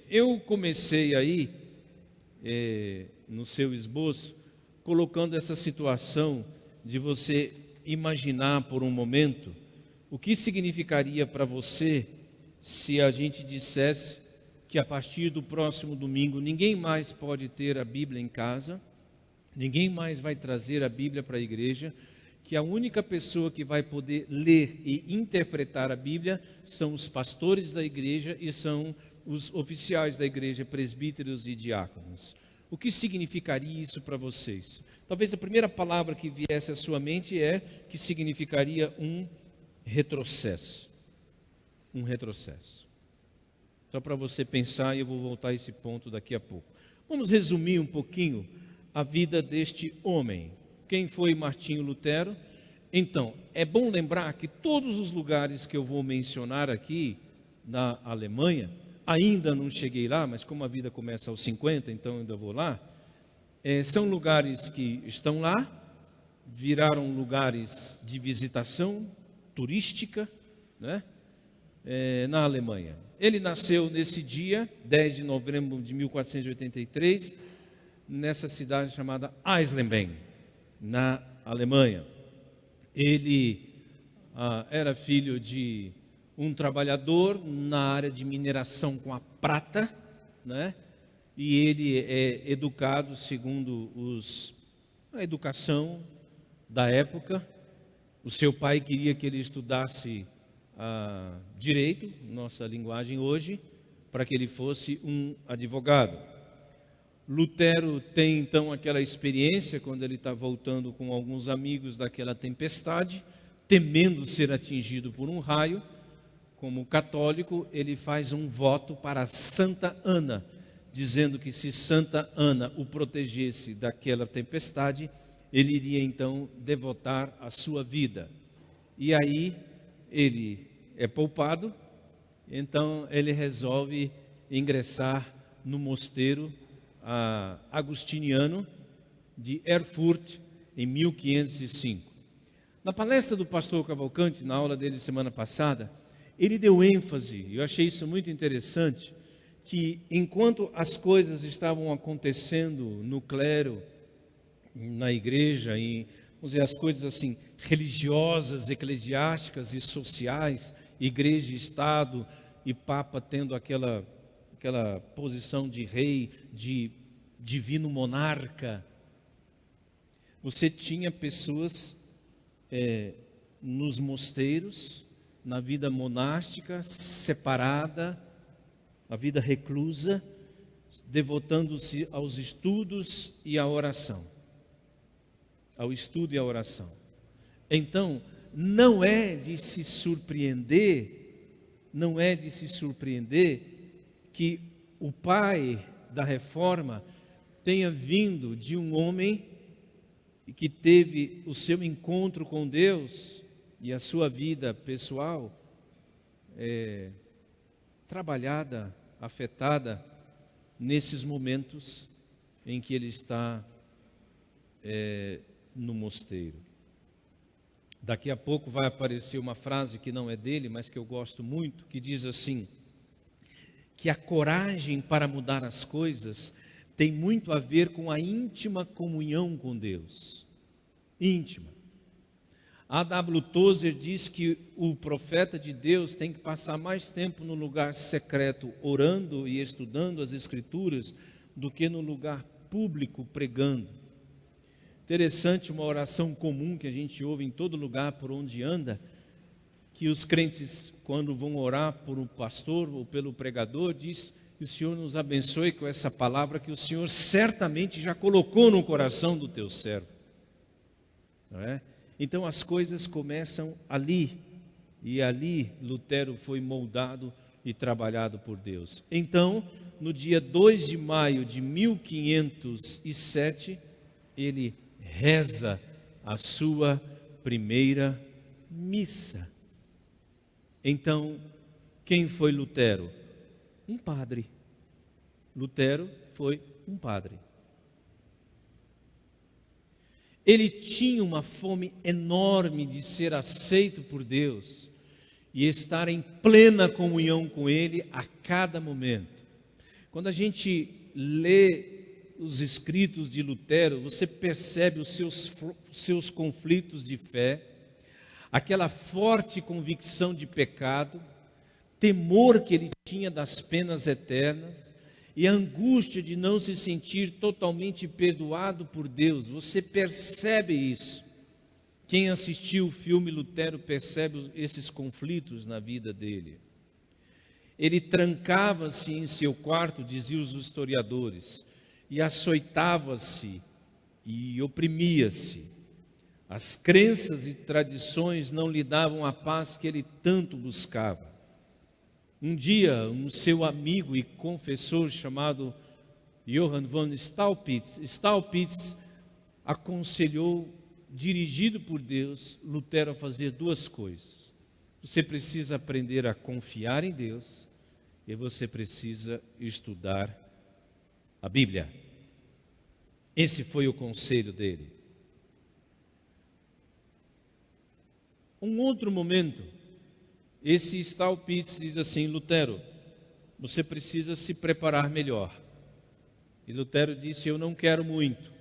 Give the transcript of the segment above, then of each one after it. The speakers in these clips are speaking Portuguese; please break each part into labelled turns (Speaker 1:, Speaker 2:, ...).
Speaker 1: Eu comecei aí, no seu esboço, colocando essa situação de você imaginar por um momento o que significaria para você se a gente dissesse que a partir do próximo domingo ninguém mais pode ter a Bíblia em casa, ninguém mais vai trazer a Bíblia para a igreja, que a única pessoa que vai poder ler e interpretar a Bíblia são os pastores da igreja e são os oficiais da igreja, presbíteros e diáconos. O que significaria isso para vocês? Talvez a primeira palavra que viesse à sua mente é que significaria um retrocesso. Um retrocesso. Só para você pensar, e eu vou voltar a esse ponto daqui a pouco. Vamos resumir um pouquinho a vida deste homem. Quem foi Martinho Lutero? Então, é bom lembrar que todos os lugares que eu vou mencionar aqui na Alemanha, ainda não cheguei lá, mas como a vida começa aos 50, então ainda vou lá, são lugares que estão lá, viraram lugares de visitação turística, né? Na Alemanha. Ele nasceu nesse dia, 10 de novembro de 1483, nessa cidade chamada Eisleben, na Alemanha. Ele era filho de um trabalhador na área de mineração com a prata, né? E ele é educado segundo a educação da época. O seu pai queria que ele estudasse direito, nossa linguagem hoje, para que ele fosse um advogado. Lutero tem então aquela experiência quando ele está voltando com alguns amigos daquela tempestade, temendo ser atingido por um raio. Como católico, ele faz um voto para Santa Ana, dizendo que se Santa Ana o protegesse daquela tempestade, ele iria então devotar a sua vida. E aí ele é poupado, então ele resolve ingressar no mosteiro agustiniano de Erfurt em 1505. Na palestra do pastor Cavalcante, na aula dele semana passada, ele deu ênfase, eu achei isso muito interessante, que enquanto as coisas estavam acontecendo no clero, na igreja, vamos dizer, as coisas assim, religiosas, eclesiásticas e sociais, igreja, Estado e Papa tendo aquela posição de rei, de divino monarca, você tinha pessoas nos mosteiros, na vida monástica, separada, a vida reclusa, devotando-se aos estudos e à oração. Ao estudo e à oração. Então, não é de se surpreender que o pai da reforma tenha vindo de um homem que teve o seu encontro com Deus e a sua vida pessoal trabalhada, afetada nesses momentos em que ele está no mosteiro. Daqui a pouco vai aparecer uma frase que não é dele, mas que eu gosto muito, que diz assim, que a coragem para mudar as coisas tem muito a ver com a íntima comunhão com Deus. Íntima. A.W. Tozer diz que o profeta de Deus tem que passar mais tempo no lugar secreto orando e estudando as Escrituras do que no lugar público pregando. Interessante, uma oração comum que a gente ouve em todo lugar por onde anda, que os crentes, quando vão orar por um pastor ou pelo pregador, diz que o Senhor nos abençoe com essa palavra que o Senhor certamente já colocou no coração do teu servo. Não é? Então as coisas começam ali, e ali Lutero foi moldado e trabalhado por Deus. Então, no dia 2 de maio de 1507, ele reza a sua primeira missa. Então, quem foi Lutero? Um padre. Lutero foi um padre. Ele tinha uma fome enorme de ser aceito por Deus e estar em plena comunhão com Ele a cada momento. Quando a gente lê os escritos de Lutero, você percebe os seus conflitos de fé, aquela forte convicção de pecado, temor que ele tinha das penas eternas e a angústia de não se sentir totalmente perdoado por Deus. Você percebe isso. Quem assistiu o filme Lutero percebe esses conflitos na vida dele. Ele trancava-se em seu quarto, diziam os historiadores, e açoitava-se e oprimia-se. As crenças e tradições não lhe davam a paz que ele tanto buscava. Um dia, um seu amigo e confessor chamado Johann von Staupitz aconselhou, dirigido por Deus, Lutero a fazer duas coisas. Você precisa aprender a confiar em Deus e você precisa estudar a Bíblia. Esse foi o conselho dele. Um outro momento, esse Staupitz diz assim: Lutero, você precisa se preparar melhor. E Lutero disse: eu não quero muito.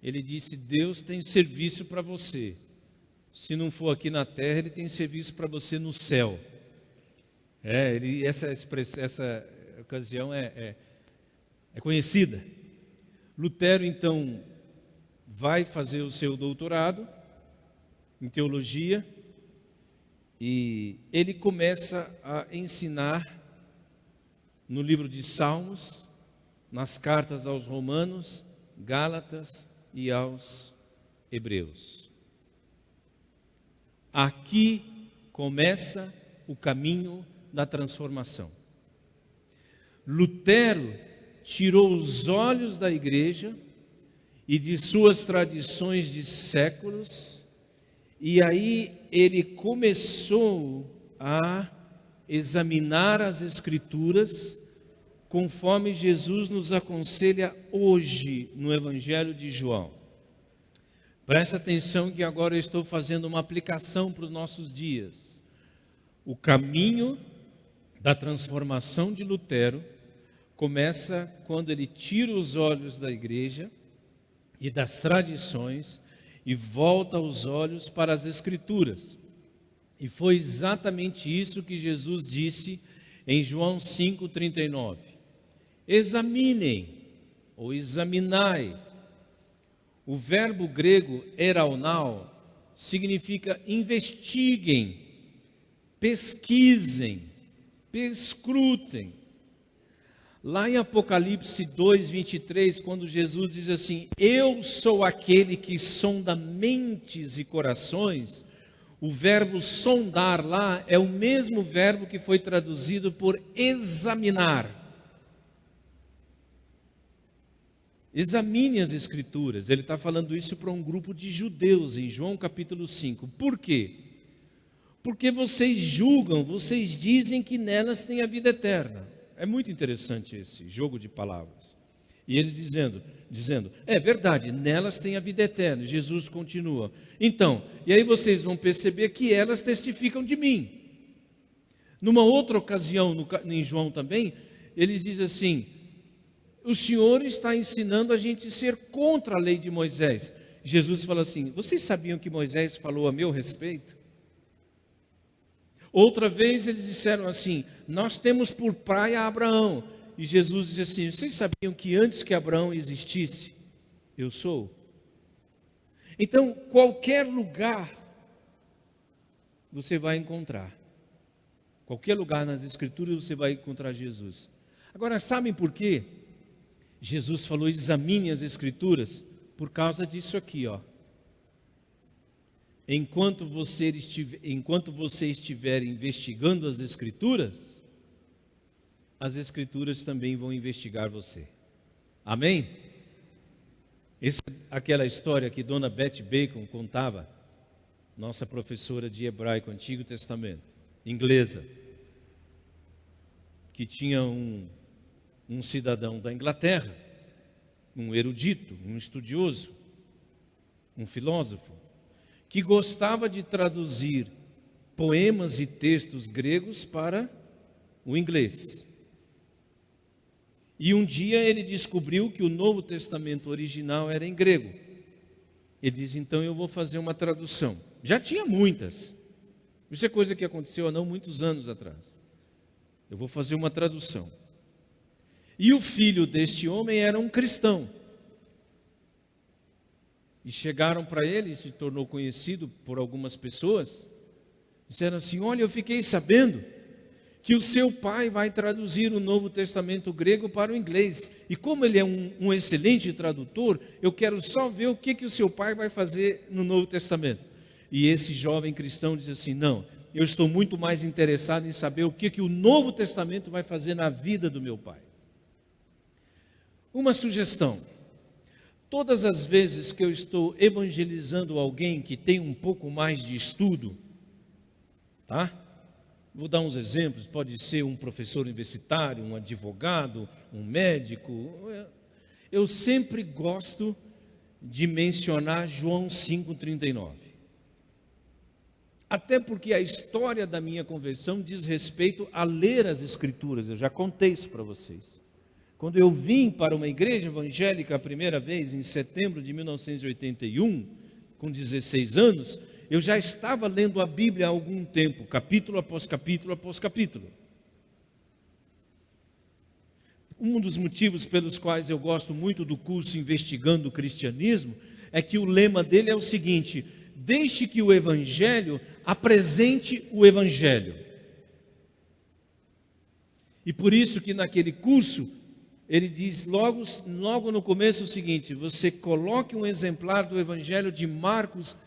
Speaker 1: Ele disse: Deus tem serviço para você. Se não for aqui na terra, Ele tem serviço para você no céu. Essa ocasião é conhecida. Lutero, então, vai fazer o seu doutorado em teologia e ele começa a ensinar no livro de Salmos, nas cartas aos Romanos, Gálatas e aos Hebreus. Aqui começa o caminho da transformação. Lutero tirou os olhos da igreja e de suas tradições de séculos, e aí ele começou a examinar as Escrituras, conforme Jesus nos aconselha hoje no Evangelho de João. Presta atenção que agora eu estou fazendo uma aplicação para os nossos dias. O caminho da transformação de Lutero começa quando ele tira os olhos da igreja e das tradições e volta os olhos para as Escrituras. E foi exatamente isso que Jesus disse em João 5,39. Examinem, ou examinai. O verbo grego eraunau significa investiguem, pesquisem, perscrutem. Lá em Apocalipse 2:23, quando Jesus diz assim: eu sou aquele que sonda mentes e corações, o verbo sondar lá é o mesmo verbo que foi traduzido por examinar. Examine as Escrituras. Ele está falando isso para um grupo de judeus em João capítulo 5. Por quê? Porque vocês julgam, vocês dizem que nelas tem a vida eterna. É muito interessante esse jogo de palavras. E eles dizendo, é verdade, nelas tem a vida eterna. Jesus continua. Então, e aí vocês vão perceber que elas testificam de mim. Numa outra ocasião, em João também, eles dizem assim: o Senhor está ensinando a gente ser contra a lei de Moisés. Jesus fala assim: vocês sabiam que Moisés falou a meu respeito? Outra vez eles disseram assim: nós temos por praia Abraão. E Jesus disse assim: vocês sabiam que antes que Abraão existisse, eu sou? Então, qualquer lugar você vai encontrar. Qualquer lugar nas Escrituras você vai encontrar Jesus. Agora, sabem por quê? Jesus falou: examine as Escrituras, por causa disso aqui, ó. Enquanto você estiver investigando as Escrituras também vão investigar você. Amém? Essa é aquela história que Dona Betty Bacon contava, nossa professora de hebraico, Antigo Testamento, inglesa, que tinha um cidadão da Inglaterra, um erudito, um estudioso, um filósofo, que gostava de traduzir poemas e textos gregos para o inglês. E um dia ele descobriu que o Novo Testamento original era em grego. Ele diz, então eu vou fazer uma tradução. Já tinha muitas. Isso é coisa que aconteceu há não muitos anos atrás. Eu vou fazer uma tradução. E o filho deste homem era um cristão. E chegaram para ele, se tornou conhecido por algumas pessoas, disseram assim, olha, eu fiquei sabendo que o seu pai vai traduzir o Novo Testamento grego para o inglês. E como ele é um excelente tradutor, eu quero só ver o que o seu pai vai fazer no Novo Testamento. E esse jovem cristão diz assim, não, eu estou muito mais interessado em saber o que o Novo Testamento vai fazer na vida do meu pai. Uma sugestão. Todas as vezes que eu estou evangelizando alguém que tem um pouco mais de estudo, tá? Vou dar uns exemplos, pode ser um professor universitário, um advogado, um médico. Eu sempre gosto de mencionar João 5,39. Até porque a história da minha conversão diz respeito a ler as Escrituras, eu já contei isso para vocês. Quando eu vim para uma igreja evangélica a primeira vez, em setembro de 1981, com 16 anos, eu já estava lendo a Bíblia há algum tempo, capítulo após capítulo após capítulo. Um dos motivos pelos quais eu gosto muito do curso Investigando o Cristianismo, é que o lema dele é o seguinte, deixe que o Evangelho apresente o Evangelho. E por isso que naquele curso, ele diz logo no começo o seguinte, você coloque um exemplar do Evangelho de Marcos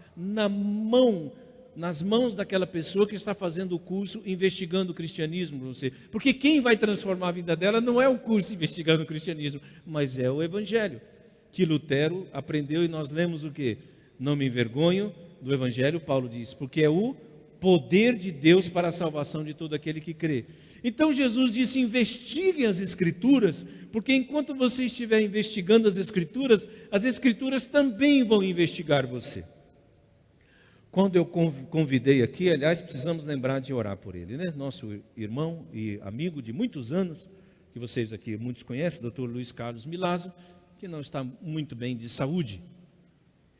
Speaker 1: nas mãos daquela pessoa que está fazendo o curso Investigando o Cristianismo para você. Porque quem vai transformar a vida dela não é o curso Investigando o Cristianismo, mas é o Evangelho, que Lutero aprendeu e nós lemos o quê? Não me envergonho do Evangelho, Paulo diz, porque é o poder de Deus para a salvação de todo aquele que crê. Então Jesus disse, investiguem as Escrituras, porque enquanto você estiver investigando as Escrituras também vão investigar você. Quando eu convidei aqui, aliás, precisamos lembrar de orar por ele, né? Nosso irmão e amigo de muitos anos, que vocês aqui muitos conhecem, Dr. Luiz Carlos Milazzo, que não está muito bem de saúde.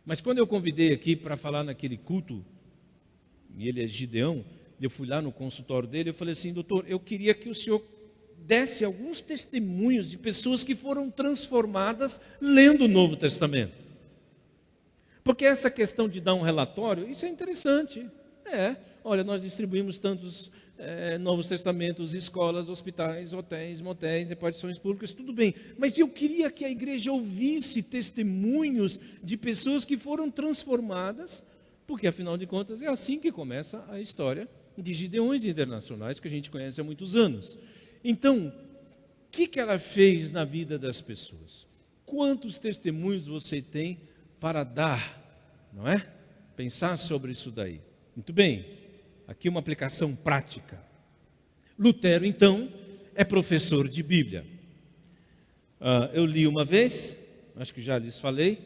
Speaker 1: Mas quando eu convidei aqui para falar naquele culto, e ele é Gideão, eu fui lá no consultório dele, eu falei assim, doutor, eu queria que o senhor desse alguns testemunhos de pessoas que foram transformadas lendo o Novo Testamento. Porque essa questão de dar um relatório, isso é interessante. Olha, nós distribuímos tantos Novos Testamentos, escolas, hospitais, hotéis, motéis, repartições públicas, tudo bem. Mas eu queria que a igreja ouvisse testemunhos de pessoas que foram transformadas, porque afinal de contas é assim que começa a história de Gideões Internacionais, que a gente conhece há muitos anos. Então, o que ela fez na vida das pessoas? Quantos testemunhos você tem para dar, não é? Pensar sobre isso daí. Muito bem, aqui uma aplicação prática. Lutero, então, é professor de Bíblia. Eu li uma vez, acho que já lhes falei,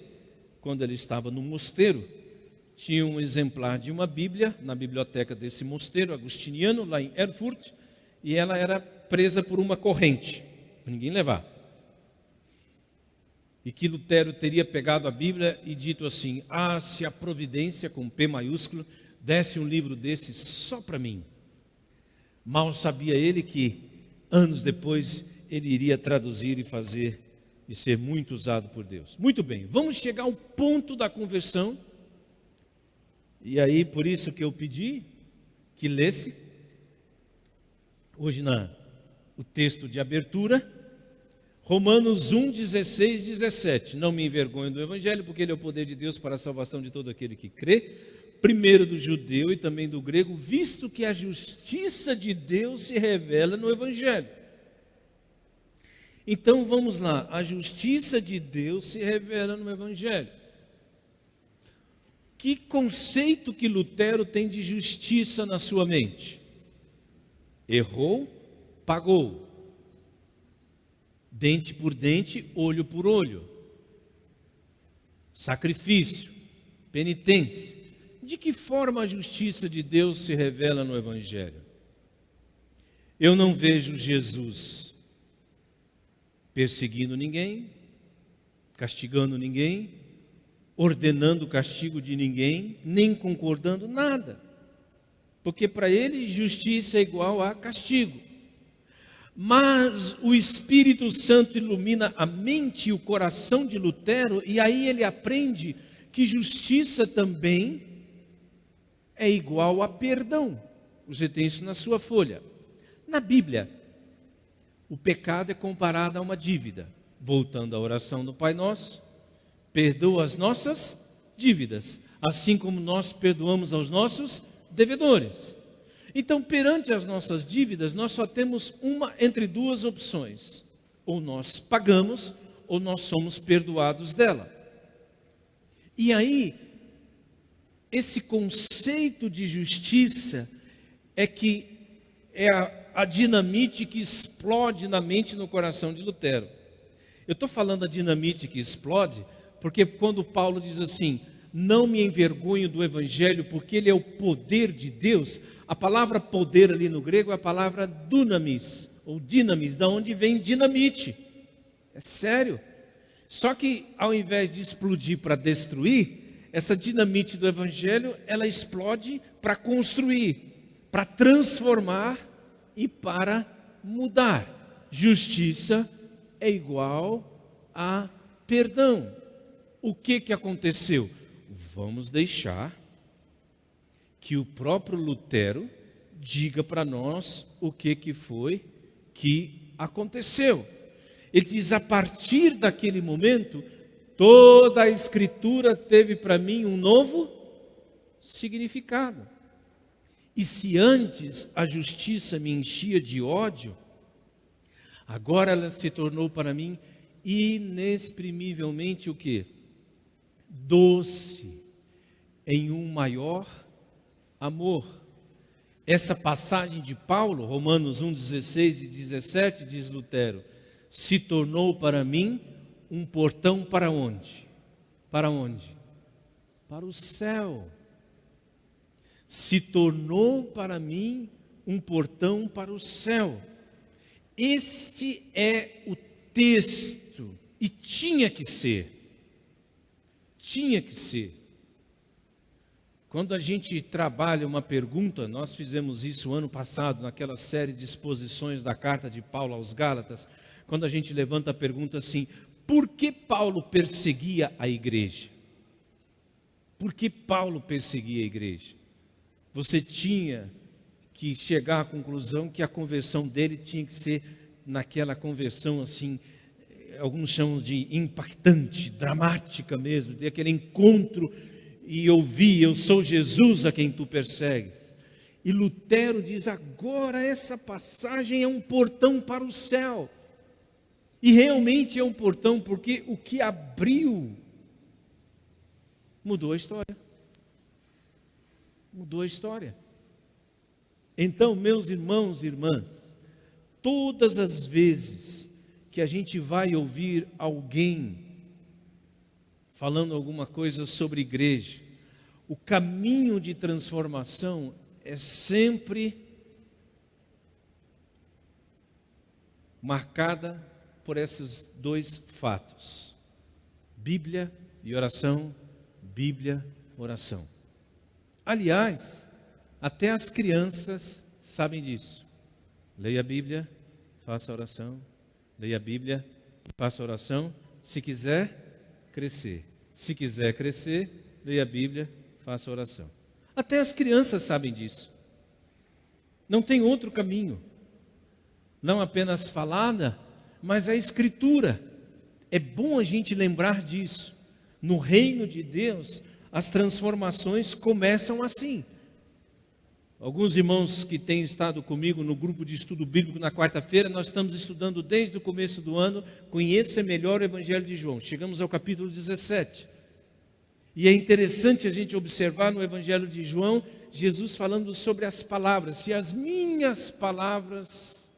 Speaker 1: quando ele estava no mosteiro, tinha um exemplar de uma Bíblia na biblioteca desse mosteiro agustiniano, lá em Erfurt, e ela era presa por uma corrente, para ninguém levar. E que Lutero teria pegado a Bíblia e dito assim, se a providência, com P maiúsculo, desse um livro desse só para mim. Mal sabia ele que, anos depois, ele iria traduzir e fazer, e ser muito usado por Deus. Muito bem, vamos chegar ao ponto da conversão. E aí, por isso que eu pedi que lesse, hoje o texto de abertura, Romanos 1, 16, 17. Não me envergonho do Evangelho, porque ele é o poder de Deus para a salvação de todo aquele que crê, primeiro do judeu e também do grego, visto que a justiça de Deus se revela no Evangelho. Então vamos lá, a justiça de Deus se revela no Evangelho. Que conceito que Lutero tem de justiça na sua mente? Errou, pagou. Dente por dente, olho por olho. Sacrifício, penitência. De que forma a justiça de Deus se revela no Evangelho? Eu não vejo Jesus perseguindo ninguém, castigando ninguém, ordenando o castigo de ninguém, nem concordando nada. Porque para ele justiça é igual a castigo. Mas o Espírito Santo ilumina a mente e o coração de Lutero, e aí ele aprende que justiça também é igual a perdão. Você tem isso na sua folha. Na Bíblia, o pecado é comparado a uma dívida. Voltando à oração do Pai Nosso, perdoa as nossas dívidas, assim como nós perdoamos aos nossos devedores. Então, perante as nossas dívidas, nós só temos uma entre duas opções: ou nós pagamos, ou nós somos perdoados dela. E aí, esse conceito de justiça é a dinamite que explode na mente e no coração de Lutero. Eu estou falando da dinamite que explode, porque quando Paulo diz assim, não me envergonho do Evangelho, porque ele é o poder de Deus, a palavra poder ali no grego é a palavra dunamis, ou dinamis, da onde vem dinamite. É sério. Só que ao invés de explodir para destruir, essa dinamite do Evangelho, ela explode para construir, para transformar e para mudar. Justiça é igual a perdão. O que aconteceu? Vamos deixar que o próprio Lutero diga para nós o que foi que aconteceu. Ele diz, a partir daquele momento, toda a Escritura teve para mim um novo significado. E se antes a justiça me enchia de ódio, agora ela se tornou para mim inexprimivelmente o quê? Doce, em um maior amor. Essa passagem de Paulo, Romanos 1, 16 e 17, diz Lutero, se tornou para mim um portão para onde? Para onde? Para o céu. Se tornou para mim um portão para o céu. Este é o texto, e tinha que ser. Tinha que ser. Quando a gente trabalha uma pergunta, nós fizemos isso ano passado, naquela série de exposições da carta de Paulo aos Gálatas, quando a gente levanta a pergunta assim, por que Paulo perseguia a igreja? Por que Paulo perseguia a igreja? Você tinha que chegar à conclusão que a conversão dele tinha que ser naquela conversão assim, alguns chamam de impactante, dramática mesmo, de aquele encontro e ouvir, eu sou Jesus a quem tu persegues. E Lutero diz, agora essa passagem é um portão para o céu. E realmente é um portão, porque o que abriu mudou a história. Mudou a história. Então, meus irmãos e irmãs, todas as vezes que a gente vai ouvir alguém falando alguma coisa sobre igreja, o caminho de transformação é sempre marcada por esses dois fatos: Bíblia e oração, Bíblia, oração. Aliás, até as crianças sabem disso. Leia a Bíblia, faça a oração. Leia a Bíblia, faça a oração. Se quiser crescer. Se quiser crescer, leia a Bíblia, faça a oração. Até as crianças sabem disso. Não tem outro caminho. Não apenas falada, mas a Escritura. É bom a gente lembrar disso. No reino de Deus, as transformações começam assim. Alguns irmãos que têm estado comigo no grupo de estudo bíblico na quarta-feira, nós estamos estudando desde o começo do ano, Conheça Melhor o Evangelho de João. Chegamos ao capítulo 17. E é interessante a gente observar no Evangelho de João, Jesus falando sobre as palavras. Se as minhas palavras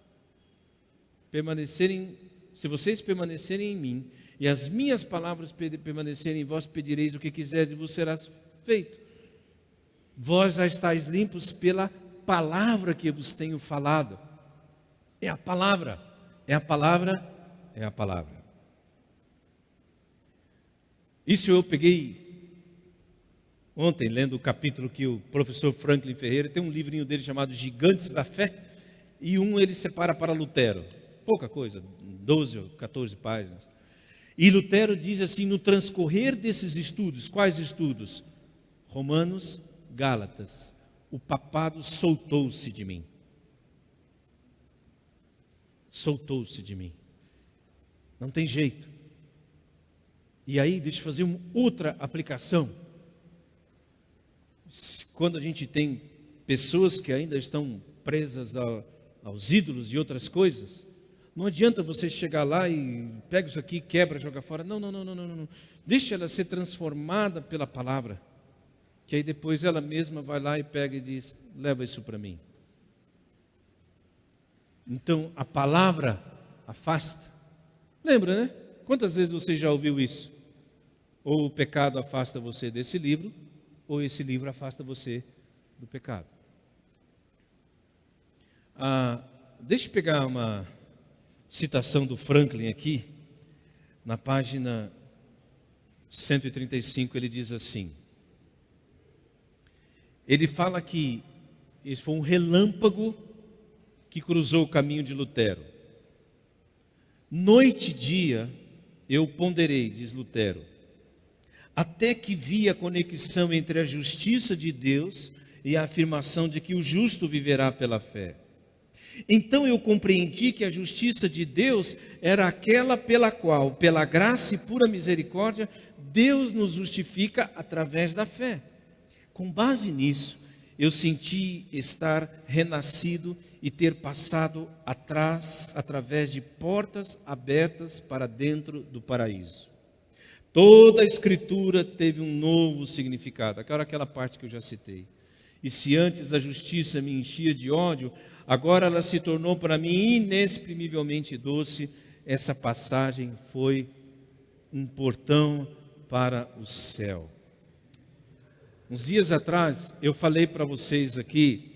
Speaker 1: permanecerem, se vocês permanecerem em mim, e as minhas palavras permanecerem em vós, pedireis o que quiseres e vos será feito. Vós já estáis limpos pela palavra que vos tenho falado. É a palavra é a palavra. Isso eu peguei ontem, lendo o capítulo que o professor Franklin Ferreira tem um livrinho dele chamado Gigantes da Fé, e ele separa para Lutero. Pouca coisa, 12 ou 14 páginas. E Lutero diz assim, no transcorrer desses estudos, quais estudos? Romanos, Gálatas, o papado soltou-se de mim. Soltou-se de mim. Não tem jeito. E aí, deixa eu fazer uma outra aplicação. Quando a gente tem pessoas que ainda estão presas aos ídolos e outras coisas, não adianta você chegar lá e pega isso aqui, quebra, joga fora. Não. Deixa ela ser transformada pela palavra. Que aí depois ela mesma vai lá e pega e diz, leva isso para mim. Então, a palavra afasta. Lembra, né? Quantas vezes você já ouviu isso? Ou o pecado afasta você desse livro, ou esse livro afasta você do pecado. Deixa eu pegar uma citação do Franklin aqui, na página 135, ele diz assim, ele fala que esse foi um relâmpago que cruzou o caminho de Lutero. Noite e dia eu ponderei, diz Lutero, até que vi a conexão entre a justiça de Deus e a afirmação de que o justo viverá pela fé. Então eu compreendi que a justiça de Deus era aquela pela qual, pela graça e pura misericórdia, Deus nos justifica através da fé. Com base nisso, eu senti estar renascido e ter passado através de portas abertas para dentro do paraíso. Toda a Escritura teve um novo significado. Aquela parte que eu já citei. E se antes a justiça me enchia de ódio, agora ela se tornou para mim inexprimivelmente doce. Essa passagem foi um portão para o céu. Uns dias atrás, eu falei para vocês aqui,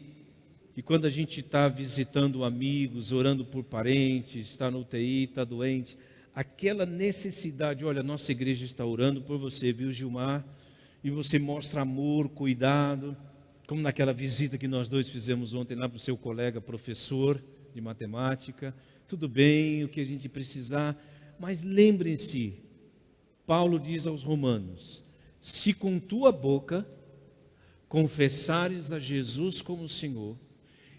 Speaker 1: que quando a gente está visitando amigos, orando por parentes, está no UTI, está doente, aquela necessidade, olha, nossa igreja está orando por você, viu, Gilmar? E você mostra amor, cuidado, como naquela visita que nós dois fizemos ontem lá para o seu colega professor de matemática. Tudo bem, o que a gente precisar, mas lembrem-se, Paulo diz aos Romanos, se com tua boca confessares a Jesus como Senhor,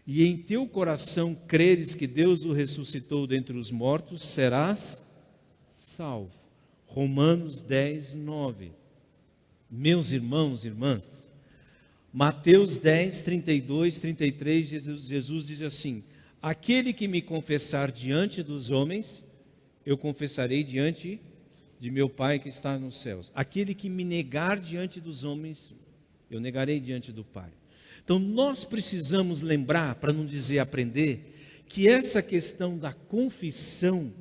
Speaker 1: e em teu coração creres que Deus o ressuscitou dentre os mortos, serás salvo. Romanos 10, 9. Meus irmãos e irmãs, Mateus 10, 32, 33, Jesus diz assim, aquele que me confessar diante dos homens, eu confessarei diante de meu Pai que está nos céus. Aquele que me negar diante dos homens, eu negarei diante do Pai. Então nós precisamos lembrar, para não dizer aprender, que essa questão da confissão,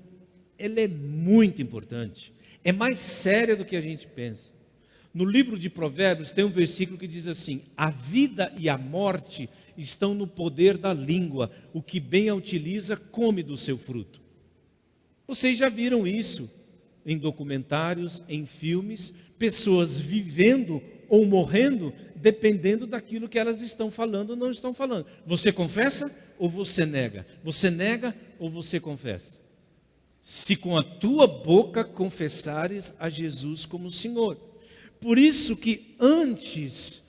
Speaker 1: ela é muito importante, é mais séria do que a gente pensa. No livro de Provérbios tem um versículo que diz assim, a vida e a morte estão no poder da língua, o que bem a utiliza come do seu fruto. Vocês já viram isso em documentários, em filmes, pessoas vivendo ou morrendo, dependendo daquilo que elas estão falando ou não estão falando. Você confessa ou você nega? Você nega ou você confessa? Se com a tua boca confessares a Jesus como Senhor. Por isso que antes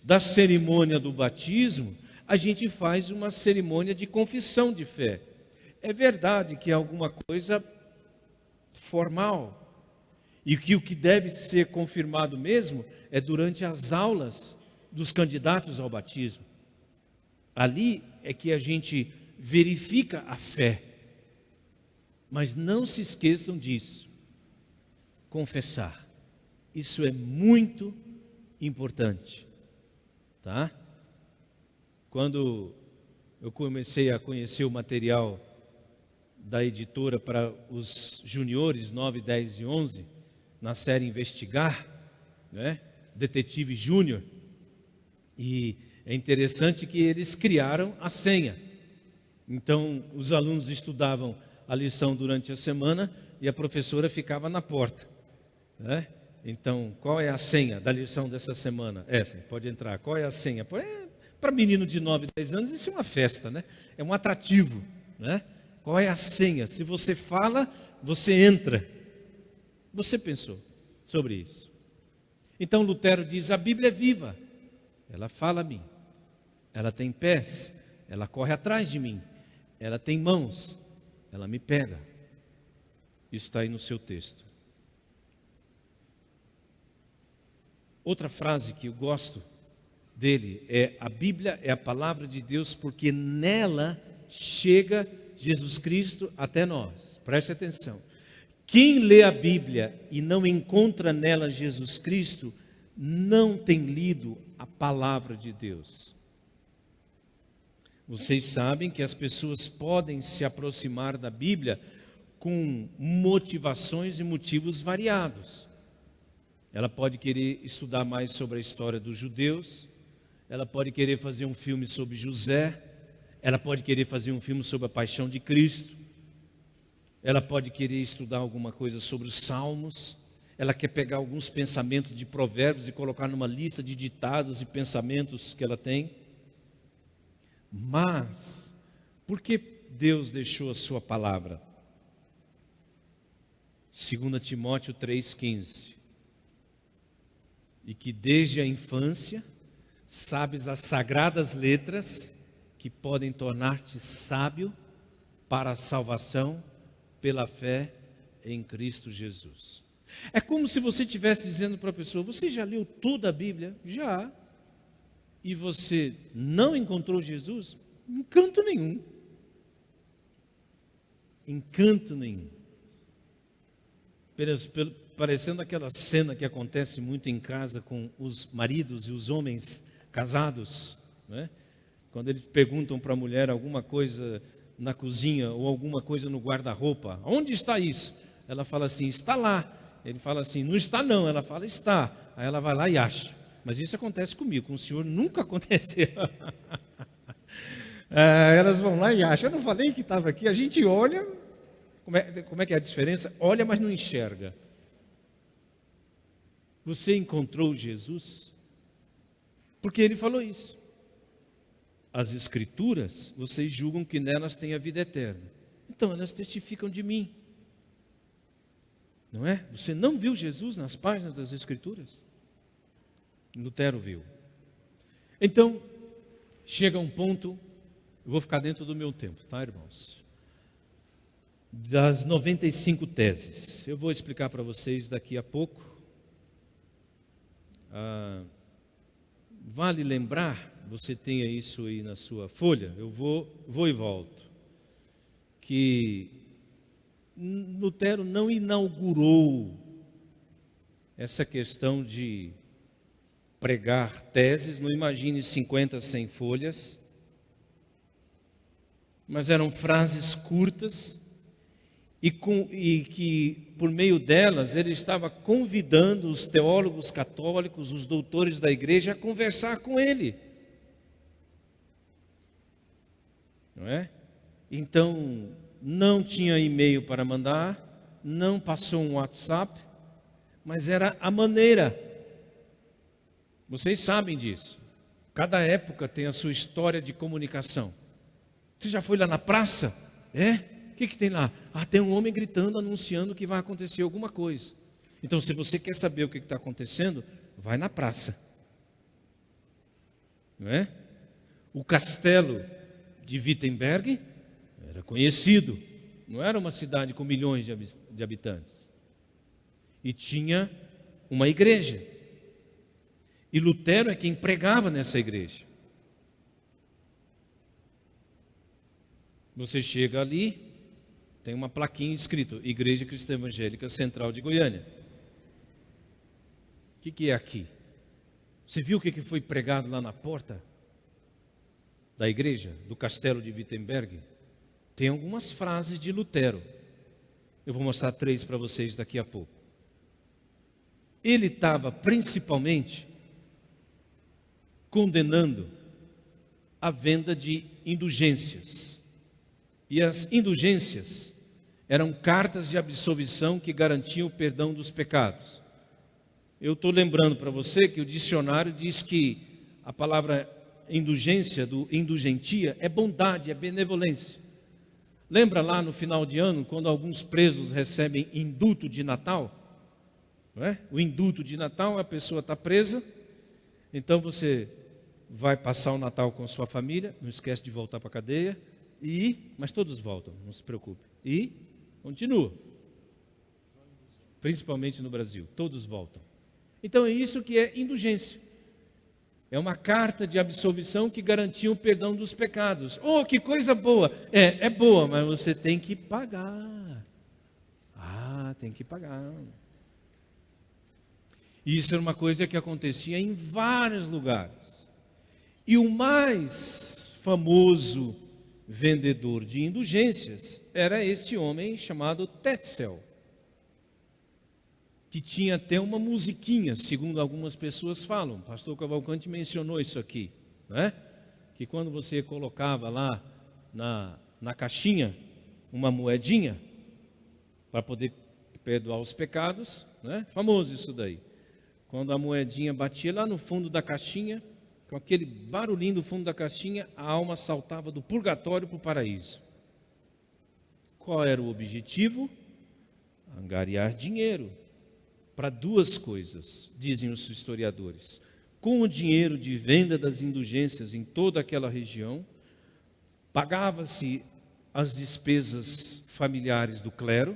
Speaker 1: da cerimônia do batismo, a gente faz uma cerimônia de confissão de fé. É verdade que é alguma coisa formal, e que o que deve ser confirmado mesmo é durante as aulas dos candidatos ao batismo. Ali é que a gente verifica a fé. Mas não se esqueçam disso. Confessar. Isso é muito importante. Tá? Quando eu comecei a conhecer o material da editora para os juniores 9, 10 e 11, na série Investigar, né? Detetive Júnior, e é interessante que eles criaram a senha. Então, os alunos estudavam a lição durante a semana e a professora ficava na porta, né? Então, qual é a senha da lição dessa semana? Essa, pode entrar. Qual é a senha? Para menino de 9, 10 anos, isso é uma festa, né? É um atrativo, né? Qual é a senha? Se você fala, você entra. Você pensou sobre isso? Então Lutero diz: a Bíblia é viva, ela fala a mim, ela tem pés, ela corre atrás de mim, ela tem mãos, ela me pega. Isso está aí no seu texto. Outra frase que eu gosto dele é: a Bíblia é a palavra de Deus, porque nela chega Jesus Cristo até nós. Preste atenção. Quem lê a Bíblia e não encontra nela Jesus Cristo, não tem lido a palavra de Deus. Vocês sabem que as pessoas podem se aproximar da Bíblia com motivações e motivos variados. Ela pode querer estudar mais sobre a história dos judeus, ela pode querer fazer um filme sobre José, ela pode querer fazer um filme sobre a paixão de Cristo, ela pode querer estudar alguma coisa sobre os salmos, ela quer pegar alguns pensamentos de provérbios e colocar numa lista de ditados e pensamentos que ela tem. Mas, por que Deus deixou a sua palavra? 2 Timóteo 3,15. E que desde a infância sabes as sagradas letras que podem tornar-te sábio para a salvação pela fé em Cristo Jesus. É como se você estivesse dizendo para a pessoa: você já leu toda a Bíblia? Já. E você não encontrou Jesus? Encanto nenhum. Encanto nenhum. Parecendo aquela cena que acontece muito em casa com os maridos e os homens casados, né? Quando eles perguntam para a mulher alguma coisa na cozinha ou alguma coisa no guarda-roupa: onde está isso? Ela fala assim: está lá. Ele fala assim: não está não. Ela fala: está. Aí ela vai lá e acha. Mas isso acontece comigo, com o senhor nunca aconteceu. Elas vão lá e acham. Eu não falei que estava aqui. A gente olha. Como é que é a diferença? Olha, mas não enxerga. Você encontrou Jesus? Porque ele falou isso. As Escrituras, vocês julgam que nelas tem a vida eterna. Então elas testificam de mim. Não é? Você não viu Jesus nas páginas das Escrituras? Lutero viu. Então, chega um ponto, eu vou ficar dentro do meu tempo, tá, irmãos? Das 95 teses, eu vou explicar para vocês daqui a pouco. Vale lembrar, você tenha isso aí na sua folha, eu vou e volto, que Lutero não inaugurou essa questão de pregar teses, não imagine 50, 100 folhas, mas eram frases curtas e que por meio delas ele estava convidando os teólogos católicos, os doutores da igreja a conversar com ele. Não é? Então, não tinha e-mail para mandar, não passou um WhatsApp, mas era a maneira. Vocês sabem disso. Cada época tem a sua história de comunicação. Você já foi lá na praça? É? O que tem lá? Tem um homem gritando, anunciando que vai acontecer alguma coisa. Então, se você quer saber o que está acontecendo, vai na praça. Não é? O castelo de Wittenberg era conhecido. Não era uma cidade com milhões de habitantes. E tinha uma igreja. E Lutero é quem pregava nessa igreja. Você chega ali, tem uma plaquinha escrito: Igreja Cristã Evangélica Central de Goiânia. O que é aqui? Você viu o que foi pregado lá na porta da igreja, do castelo de Wittenberg? Tem algumas frases de Lutero. Eu vou mostrar 3 para vocês daqui a pouco. Ele estava principalmente condenando a venda de indulgências. E as indulgências eram cartas de absolvição que garantiam o perdão dos pecados. Eu estou lembrando para você que o dicionário diz que a palavra indulgência, do indulgentia, é bondade, é benevolência. Lembra lá no final de ano, quando alguns presos recebem indulto de Natal? Não é? O indulto de Natal, a pessoa está presa, então você vai passar o Natal com sua família, não esquece de voltar para a cadeia, mas todos voltam, não se preocupe. E continua. Principalmente no Brasil, todos voltam. Então é isso que é indulgência. É uma carta de absolvição que garantia o perdão dos pecados. Oh, que coisa boa! É boa, mas você tem que pagar. Tem que pagar. E isso era uma coisa que acontecia em vários lugares. E o mais famoso vendedor de indulgências era este homem chamado Tetzel, que tinha até uma musiquinha, segundo algumas pessoas falam. O pastor Cavalcante mencionou isso aqui, né? Que quando você colocava lá na caixinha uma moedinha para poder perdoar os pecados, né? Famoso isso daí. Quando a moedinha batia lá no fundo da caixinha, com aquele barulhinho do fundo da caixinha, a alma saltava do purgatório para o paraíso. Qual era o objetivo? Angariar dinheiro para duas coisas, dizem os historiadores. Com o dinheiro de venda das indulgências em toda aquela região, pagava-se as despesas familiares do clero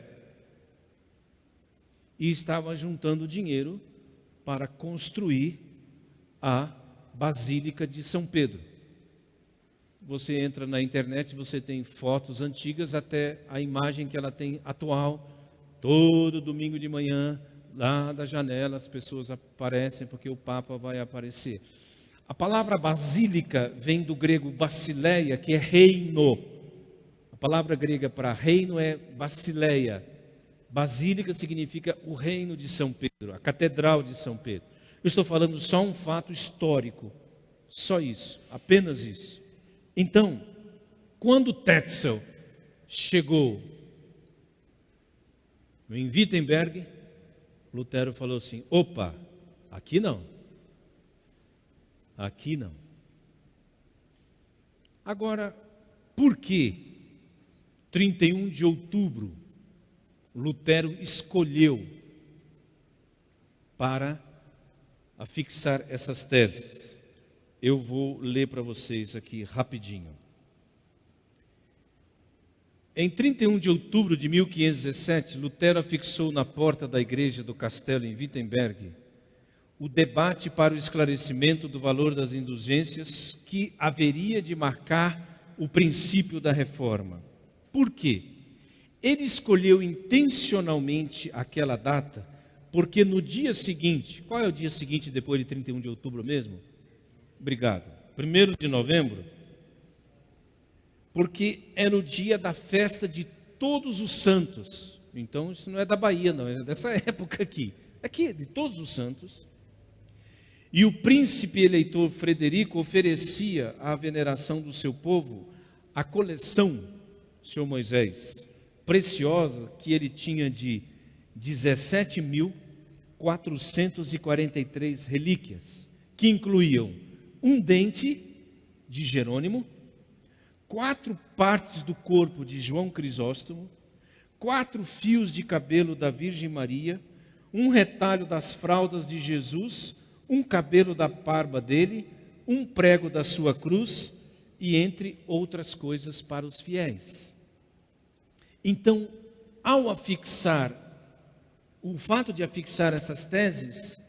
Speaker 1: e estava juntando dinheiro para construir a Basílica de São Pedro. Você entra na internet, você tem fotos antigas até a imagem que ela tem atual. Todo domingo de manhã, lá da janela, as pessoas aparecem porque o Papa vai aparecer. A palavra basílica vem do grego basileia, que é reino. A palavra grega para reino é basileia. Basílica significa o reino de São Pedro, a catedral de São Pedro. Eu estou falando só um fato histórico, só isso, apenas isso. Então, quando Tetzel chegou em Wittenberg, Lutero falou assim: opa, aqui não. Aqui não. Agora, por que 31 de outubro Lutero escolheu para afixar essas teses? Eu vou ler para vocês aqui rapidinho. Em 31 de outubro de 1517, Lutero afixou na porta da igreja do castelo em Wittenberg o debate para o esclarecimento do valor das indulgências que haveria de marcar o princípio da reforma. Por quê? Ele escolheu intencionalmente aquela data, porque no dia seguinte, qual é o dia seguinte depois de 31 de outubro mesmo? Obrigado. 1º de novembro, porque era o dia da festa de todos os santos. Então isso não é da Bahia não, é dessa época aqui. Aqui, de todos os santos. E o príncipe eleitor Frederico oferecia à veneração do seu povo a coleção, senhor Moisés, preciosa, que ele tinha de 17.443 relíquias, que incluíam um dente de Jerônimo, 4 partes do corpo de João Crisóstomo, 4 fios de cabelo da Virgem Maria, um retalho das fraldas de Jesus, um cabelo da barba dele, um prego da sua cruz e entre outras coisas para os fiéis. Então, ao afixar, o fato de afixar essas teses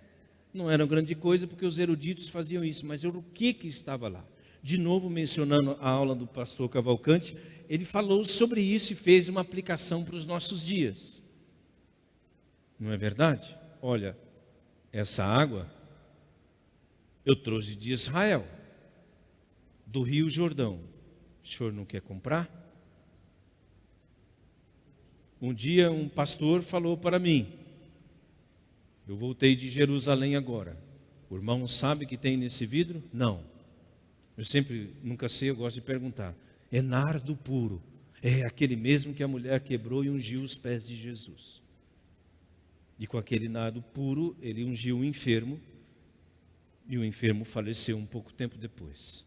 Speaker 1: não era grande coisa, porque os eruditos faziam isso, mas o que estava lá? De novo, mencionando a aula do pastor Cavalcante, ele falou sobre isso e fez uma aplicação para os nossos dias. Não é verdade? Olha, essa água eu trouxe de Israel, do Rio Jordão. O senhor não quer comprar? Um dia um pastor falou para mim, eu voltei de Jerusalém agora. O irmão sabe que tem nesse vidro? Não. Eu nunca sei, eu gosto de perguntar. É nardo puro. É aquele mesmo que a mulher quebrou e ungiu os pés de Jesus. E com aquele nado puro, ele ungiu o enfermo, e o enfermo faleceu um pouco tempo depois.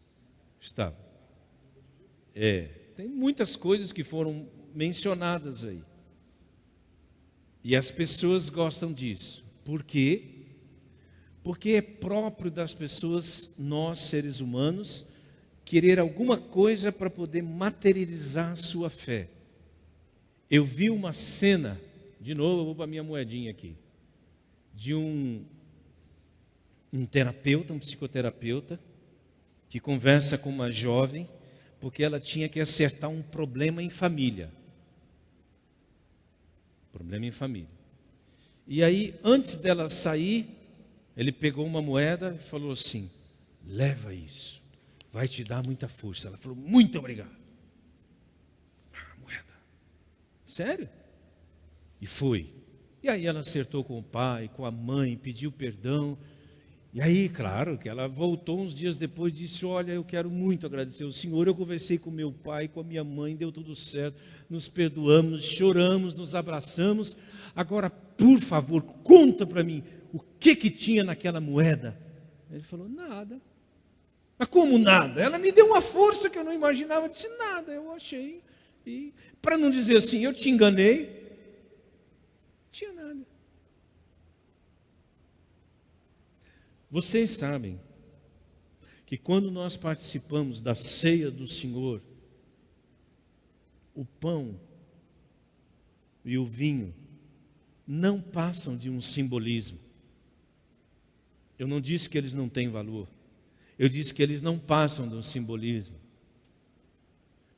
Speaker 1: Estava. Tem muitas coisas que foram mencionadas aí. E as pessoas gostam disso. Por quê? Porque é próprio das pessoas, nós seres humanos, querer alguma coisa para poder materializar a sua fé. Eu vi uma cena, de novo eu vou para a minha moedinha aqui, de um terapeuta, um psicoterapeuta, que conversa com uma jovem, porque ela tinha que acertar um problema em família. Problema em família. E aí, antes dela sair, ele pegou uma moeda e falou assim: leva isso, vai te dar muita força. Ela falou: muito obrigado. Moeda. Sério? E foi. E aí ela acertou com o pai, com a mãe, pediu perdão. E aí, claro, que ela voltou uns dias depois e disse: olha, eu quero muito agradecer ao Senhor, eu conversei com meu pai, com a minha mãe, deu tudo certo, nos perdoamos, choramos, nos abraçamos. Agora, por favor, conta para mim, o que tinha naquela moeda? Ele falou: nada. Mas como nada? Ela me deu uma força que eu não imaginava. Eu disse: nada, eu achei. E para não dizer assim, eu te enganei, não tinha nada. Vocês sabem que quando nós participamos da ceia do Senhor, o pão e o vinho não passam de um simbolismo. Eu não disse que eles não têm valor. Eu disse que eles não passam de um simbolismo.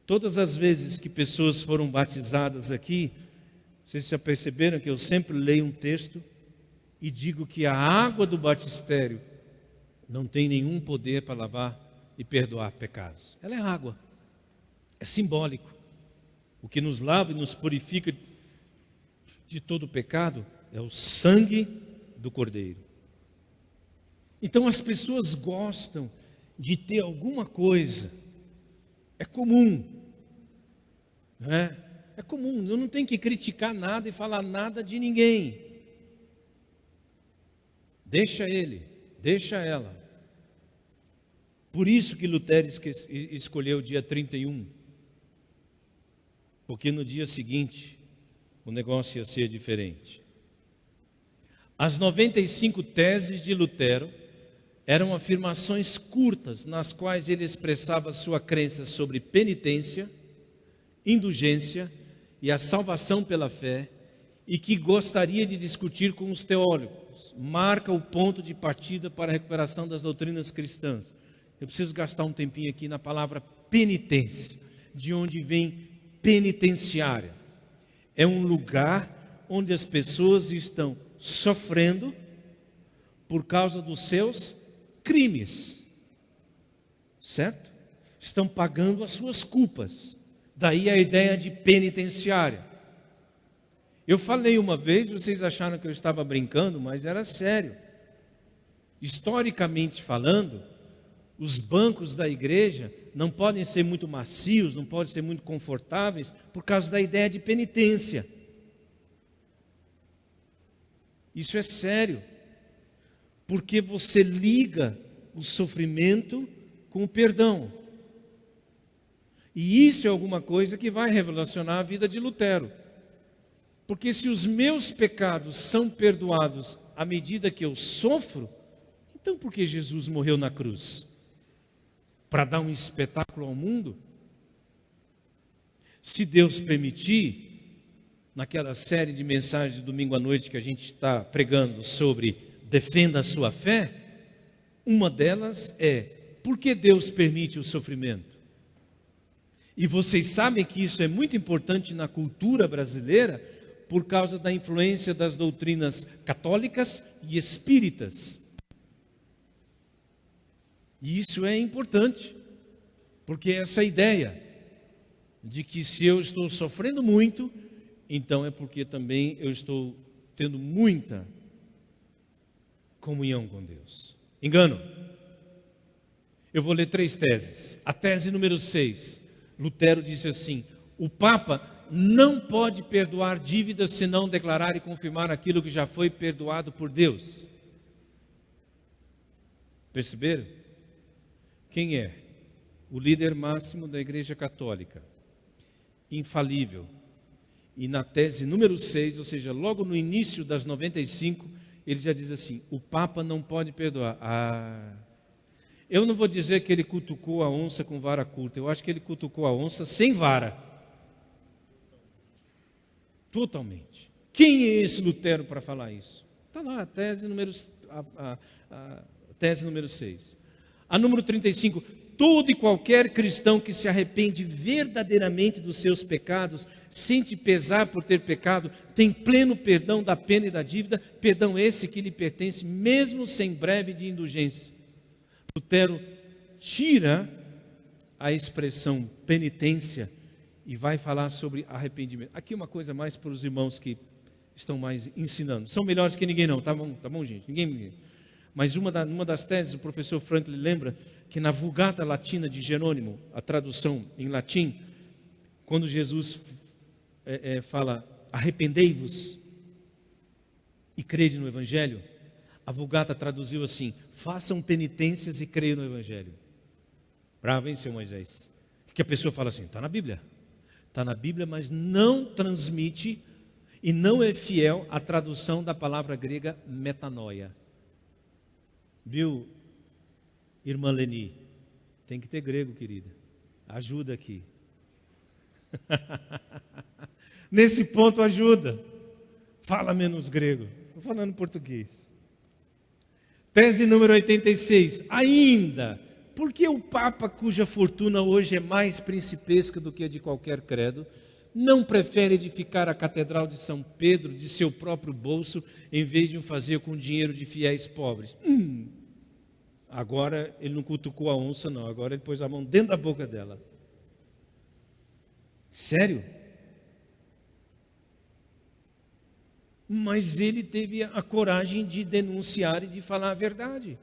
Speaker 1: Todas as vezes que pessoas foram batizadas aqui, vocês já perceberam que eu sempre leio um texto e digo que a água do batistério não tem nenhum poder para lavar e perdoar pecados. Ela é água, é simbólico. O que nos lava e nos purifica de todo pecado é o sangue do Cordeiro. Então as pessoas gostam de ter alguma coisa, é comum, não é? É comum, eu não tenho que criticar nada e falar nada de ninguém. Deixa ele, deixa ela. Por isso que Lutero escolheu o dia 31. Porque no dia seguinte, o negócio ia ser diferente. As 95 teses de Lutero eram afirmações curtas, nas quais ele expressava sua crença sobre penitência, indulgência e a salvação pela fé, e que gostaria de discutir com os teólogos. Marca o ponto de partida para a recuperação das doutrinas cristãs. Eu preciso gastar um tempinho aqui na palavra penitência, de onde vem penitenciária. É um lugar onde as pessoas estão sofrendo por causa dos seus crimes, certo? Estão pagando as suas culpas. Daí a ideia de penitenciária. Eu falei uma vez, vocês acharam que eu estava brincando, mas era sério. Historicamente falando, os bancos da igreja não podem ser muito macios, não podem ser muito confortáveis, por causa da ideia de penitência. Isso é sério, porque você liga o sofrimento com o perdão. E isso é alguma coisa que vai relacionar a vida de Lutero. Porque se os meus pecados são perdoados à medida que eu sofro, então por que Jesus morreu na cruz? Para dar um espetáculo ao mundo? Se Deus permitir, naquela série de mensagens de domingo à noite que a gente está pregando sobre defenda a sua fé, uma delas é: por que Deus permite o sofrimento? E vocês sabem que isso é muito importante na cultura brasileira, por causa da influência das doutrinas católicas e espíritas. E isso é importante, porque essa ideia de que se eu estou sofrendo muito, então é porque também eu estou tendo muita comunhão com Deus. Engano. Eu vou ler 3 teses. A tese número 6, Lutero disse assim: O Papa não pode perdoar dívidas se não declarar e confirmar aquilo que já foi perdoado por Deus. Perceberam? Quem é? O líder máximo da Igreja Católica, infalível. E na tese número 6, ou seja, logo no início das 95, ele já diz assim: o Papa não pode perdoar. Eu não vou dizer que ele cutucou a onça com vara curta, eu acho que ele cutucou a onça sem vara. Totalmente. Quem é esse Lutero para falar isso? Está lá, a tese número 6. A número 35, todo e qualquer cristão que se arrepende verdadeiramente dos seus pecados, sente pesar por ter pecado, tem pleno perdão da pena e da dívida, perdão esse que lhe pertence, mesmo sem breve de indulgência. Lutero tira a expressão penitência e vai falar sobre arrependimento. Aqui uma coisa mais para os irmãos que estão mais ensinando. São melhores que ninguém não, tá bom gente? Ninguém. Mas uma das teses, o professor Franklin lembra que na Vulgata Latina de Jerônimo, a tradução em latim, quando Jesus fala arrependei-vos e crede no Evangelho, a Vulgata traduziu assim: façam penitências e creiam no Evangelho. Bravo, hein, seu Moisés? Que a pessoa fala assim, está na Bíblia. Está na Bíblia, mas não transmite e não é fiel à tradução da palavra grega metanoia. Viu, irmã Leni? Tem que ter grego, querida. Ajuda aqui. Nesse ponto ajuda. Fala menos grego. Estou falando português. Tese número 86. Ainda, por que o Papa, cuja fortuna hoje é mais principesca do que a de qualquer credo, não prefere edificar a Catedral de São Pedro de seu próprio bolso, em vez de o fazer com dinheiro de fiéis pobres? Agora ele não cutucou a onça, não. Agora ele pôs a mão dentro da boca dela. Sério? Mas ele teve a coragem de denunciar e de falar a verdade.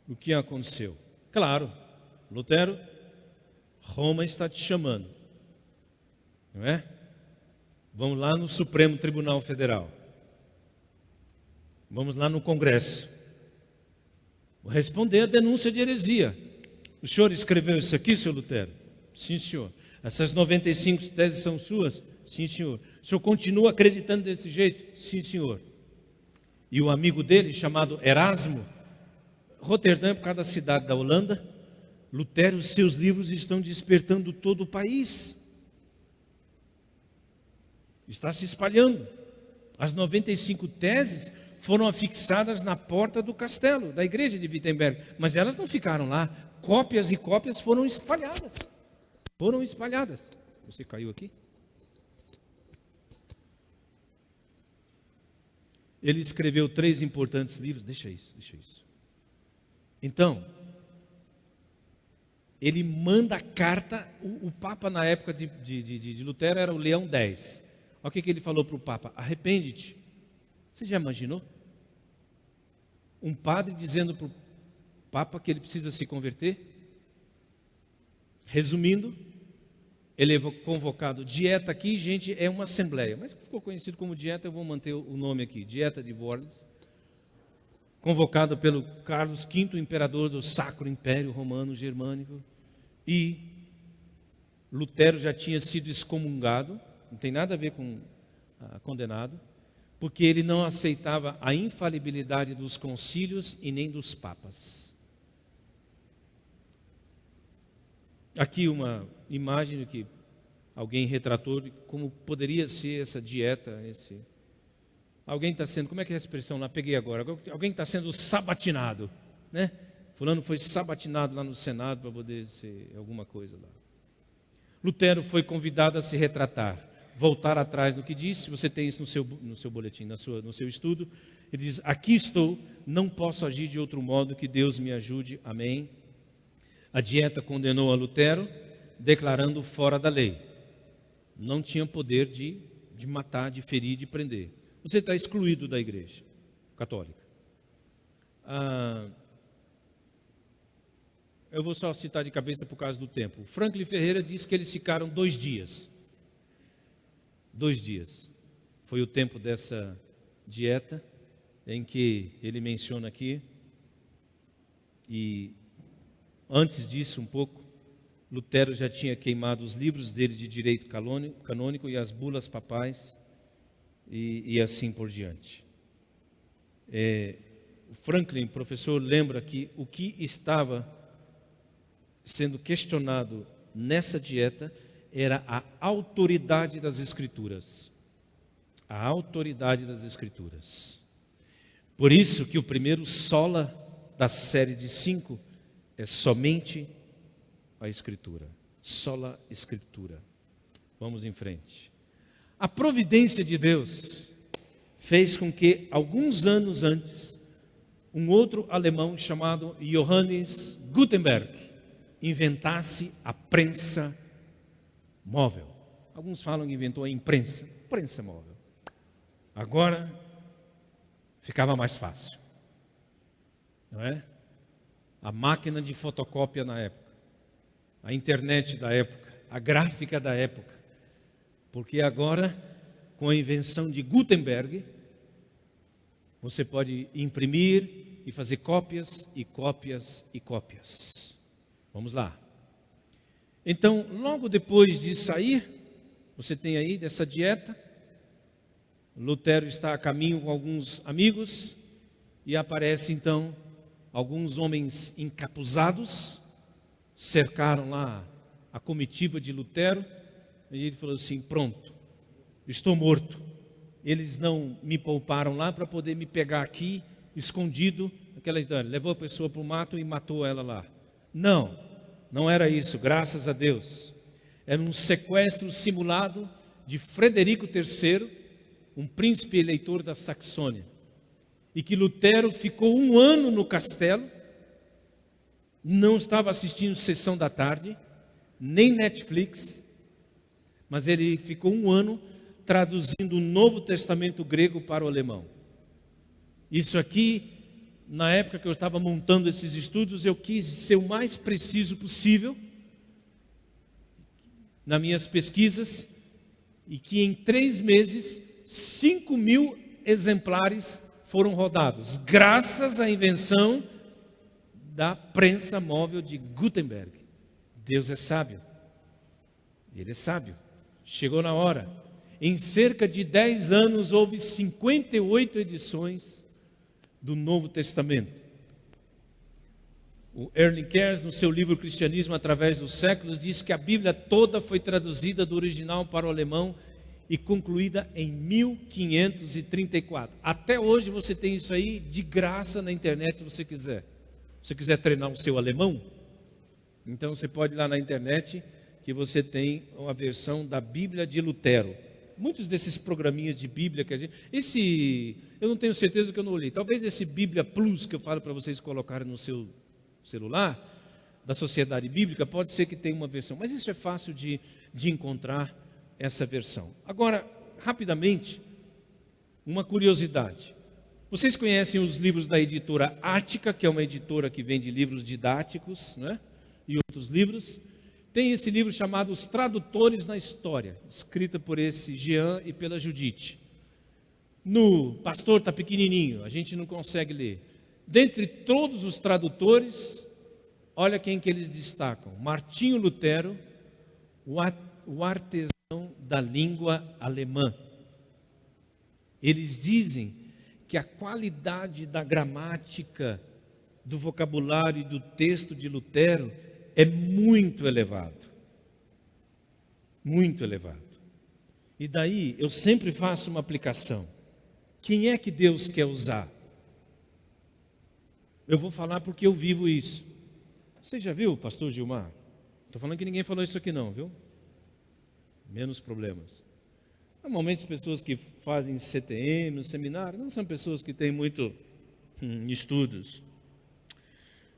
Speaker 1: O que aconteceu? Claro, Lutero, Roma está te chamando, não é? Vamos lá no Supremo Tribunal Federal. Vamos lá no Congresso. Vou responder a denúncia de heresia. O senhor escreveu isso aqui, seu Lutero? Sim, senhor. Essas 95 teses são suas? Sim, senhor. O senhor continua acreditando desse jeito? Sim, senhor. E o amigo dele, chamado Erasmo, Roterdã é por causa da cidade da Holanda, Lutero, seus livros estão despertando todo o país. Está se espalhando. As 95 teses foram afixadas na porta do castelo, da igreja de Wittenberg, mas elas não ficaram lá. Cópias e cópias foram espalhadas. Você caiu aqui? Ele escreveu 3 importantes livros. Deixa isso. Então, ele manda carta. O Papa na época de Lutero era o Leão X. Olha o que ele falou para o Papa: arrepende-te. Você já imaginou? Um padre dizendo para o Papa que ele precisa se converter? Resumindo, ele é convocado. Dieta aqui, gente, é uma assembleia, mas ficou conhecido como dieta, eu vou manter o nome aqui, Dieta de Worms. Convocado pelo Carlos V, imperador do Sacro Império Romano Germânico. E Lutero já tinha sido excomungado, não tem nada a ver com condenado, porque ele não aceitava a infalibilidade dos concílios e nem dos papas. Aqui uma imagem do que alguém retratou de como poderia ser essa dieta, alguém está sendo, como é que é a expressão lá? Peguei agora. Alguém está sendo sabatinado, né? Fulano foi sabatinado lá no Senado para poder ser alguma coisa lá. Lutero foi convidado a se retratar, voltar atrás no que disse. Você tem isso no seu boletim, no seu estudo. Ele diz: aqui estou, não posso agir de outro modo, que Deus me ajude, amém. A dieta condenou a Lutero, declarando fora da lei. Não tinha poder de matar, de ferir, de prender. Você está excluído da igreja católica. eu vou só citar de cabeça por causa do tempo. Franklin Ferreira diz que eles ficaram 2 dias. 2 dias. Foi o tempo dessa dieta em que ele menciona aqui. E antes disso, um pouco, Lutero já tinha queimado os livros dele de direito canônico e as bulas papais e assim por diante. O Franklin, professor, lembra que o que estava sendo questionado nessa dieta era a autoridade das Escrituras. A autoridade das Escrituras. Por isso que o primeiro sola da série de 5 é somente a Escritura. Sola Escritura. Vamos em frente. A providência de Deus fez com que, alguns anos antes, um outro alemão chamado Johannes Gutenberg inventasse a prensa móvel. Alguns falam que inventou a imprensa móvel. Agora ficava mais fácil, não é? A máquina de fotocópia na época, a internet da época, a gráfica da época, porque agora, com a invenção de Gutenberg, você pode imprimir e fazer cópias e cópias e cópias. Vamos lá. Então, logo depois de sair, você tem aí dessa dieta, Lutero está a caminho com alguns amigos e aparece então alguns homens encapuzados, cercaram lá a comitiva de Lutero e ele falou assim: pronto, estou morto. Eles não me pouparam lá para poder me pegar aqui, escondido, aquela história, levou a pessoa para o mato e matou ela lá. Não era isso, graças a Deus. Era um sequestro simulado de Frederico III, um príncipe eleitor da Saxônia, e que Lutero ficou 1 ano no castelo, não estava assistindo sessão da tarde, nem Netflix, mas ele ficou 1 ano traduzindo o Novo Testamento grego para o alemão. Isso aqui, na época que eu estava montando esses estudos, eu quis ser o mais preciso possível nas minhas pesquisas, e que em 3 meses, 5.000 exemplares foram rodados, graças à invenção da prensa móvel de Gutenberg. Deus é sábio. Ele é sábio. Chegou na hora. Em cerca de 10 anos, houve 58 edições do Novo Testamento. O Erling Kers, no seu livro Cristianismo através dos séculos, diz que a Bíblia toda foi traduzida do original para o alemão e concluída em 1534. Até hoje você tem isso aí de graça na internet, se você quiser. Se você quiser treinar o seu alemão, então você pode ir lá na internet, que você tem uma versão da Bíblia de Lutero. Muitos desses programinhas de Bíblia que a gente... eu não tenho certeza que eu não olhei. Talvez esse Bíblia Plus que eu falo para vocês colocarem no seu celular, da Sociedade Bíblica, pode ser que tenha uma versão. Mas isso é fácil de encontrar essa versão. Agora, rapidamente, uma curiosidade. Vocês conhecem os livros da editora Ática, que é uma editora que vende livros didáticos, né? E outros livros. Tem esse livro chamado Os Tradutores na História, escrita por esse Jean e pela Judite. No Pastor está pequenininho, a gente não consegue ler. Dentre todos os tradutores, olha quem que eles destacam: Martinho Lutero, o artesão da língua alemã. Eles dizem que a qualidade da gramática, do vocabulário e do texto de Lutero é muito elevado. Muito elevado. E daí eu sempre faço uma aplicação. Quem é que Deus quer usar? Eu vou falar porque eu vivo isso. Você já viu, pastor Gilmar? Estou falando que ninguém falou isso aqui não, viu? Menos problemas. Normalmente as pessoas que fazem CTM, no seminário, não são pessoas que têm muito estudos.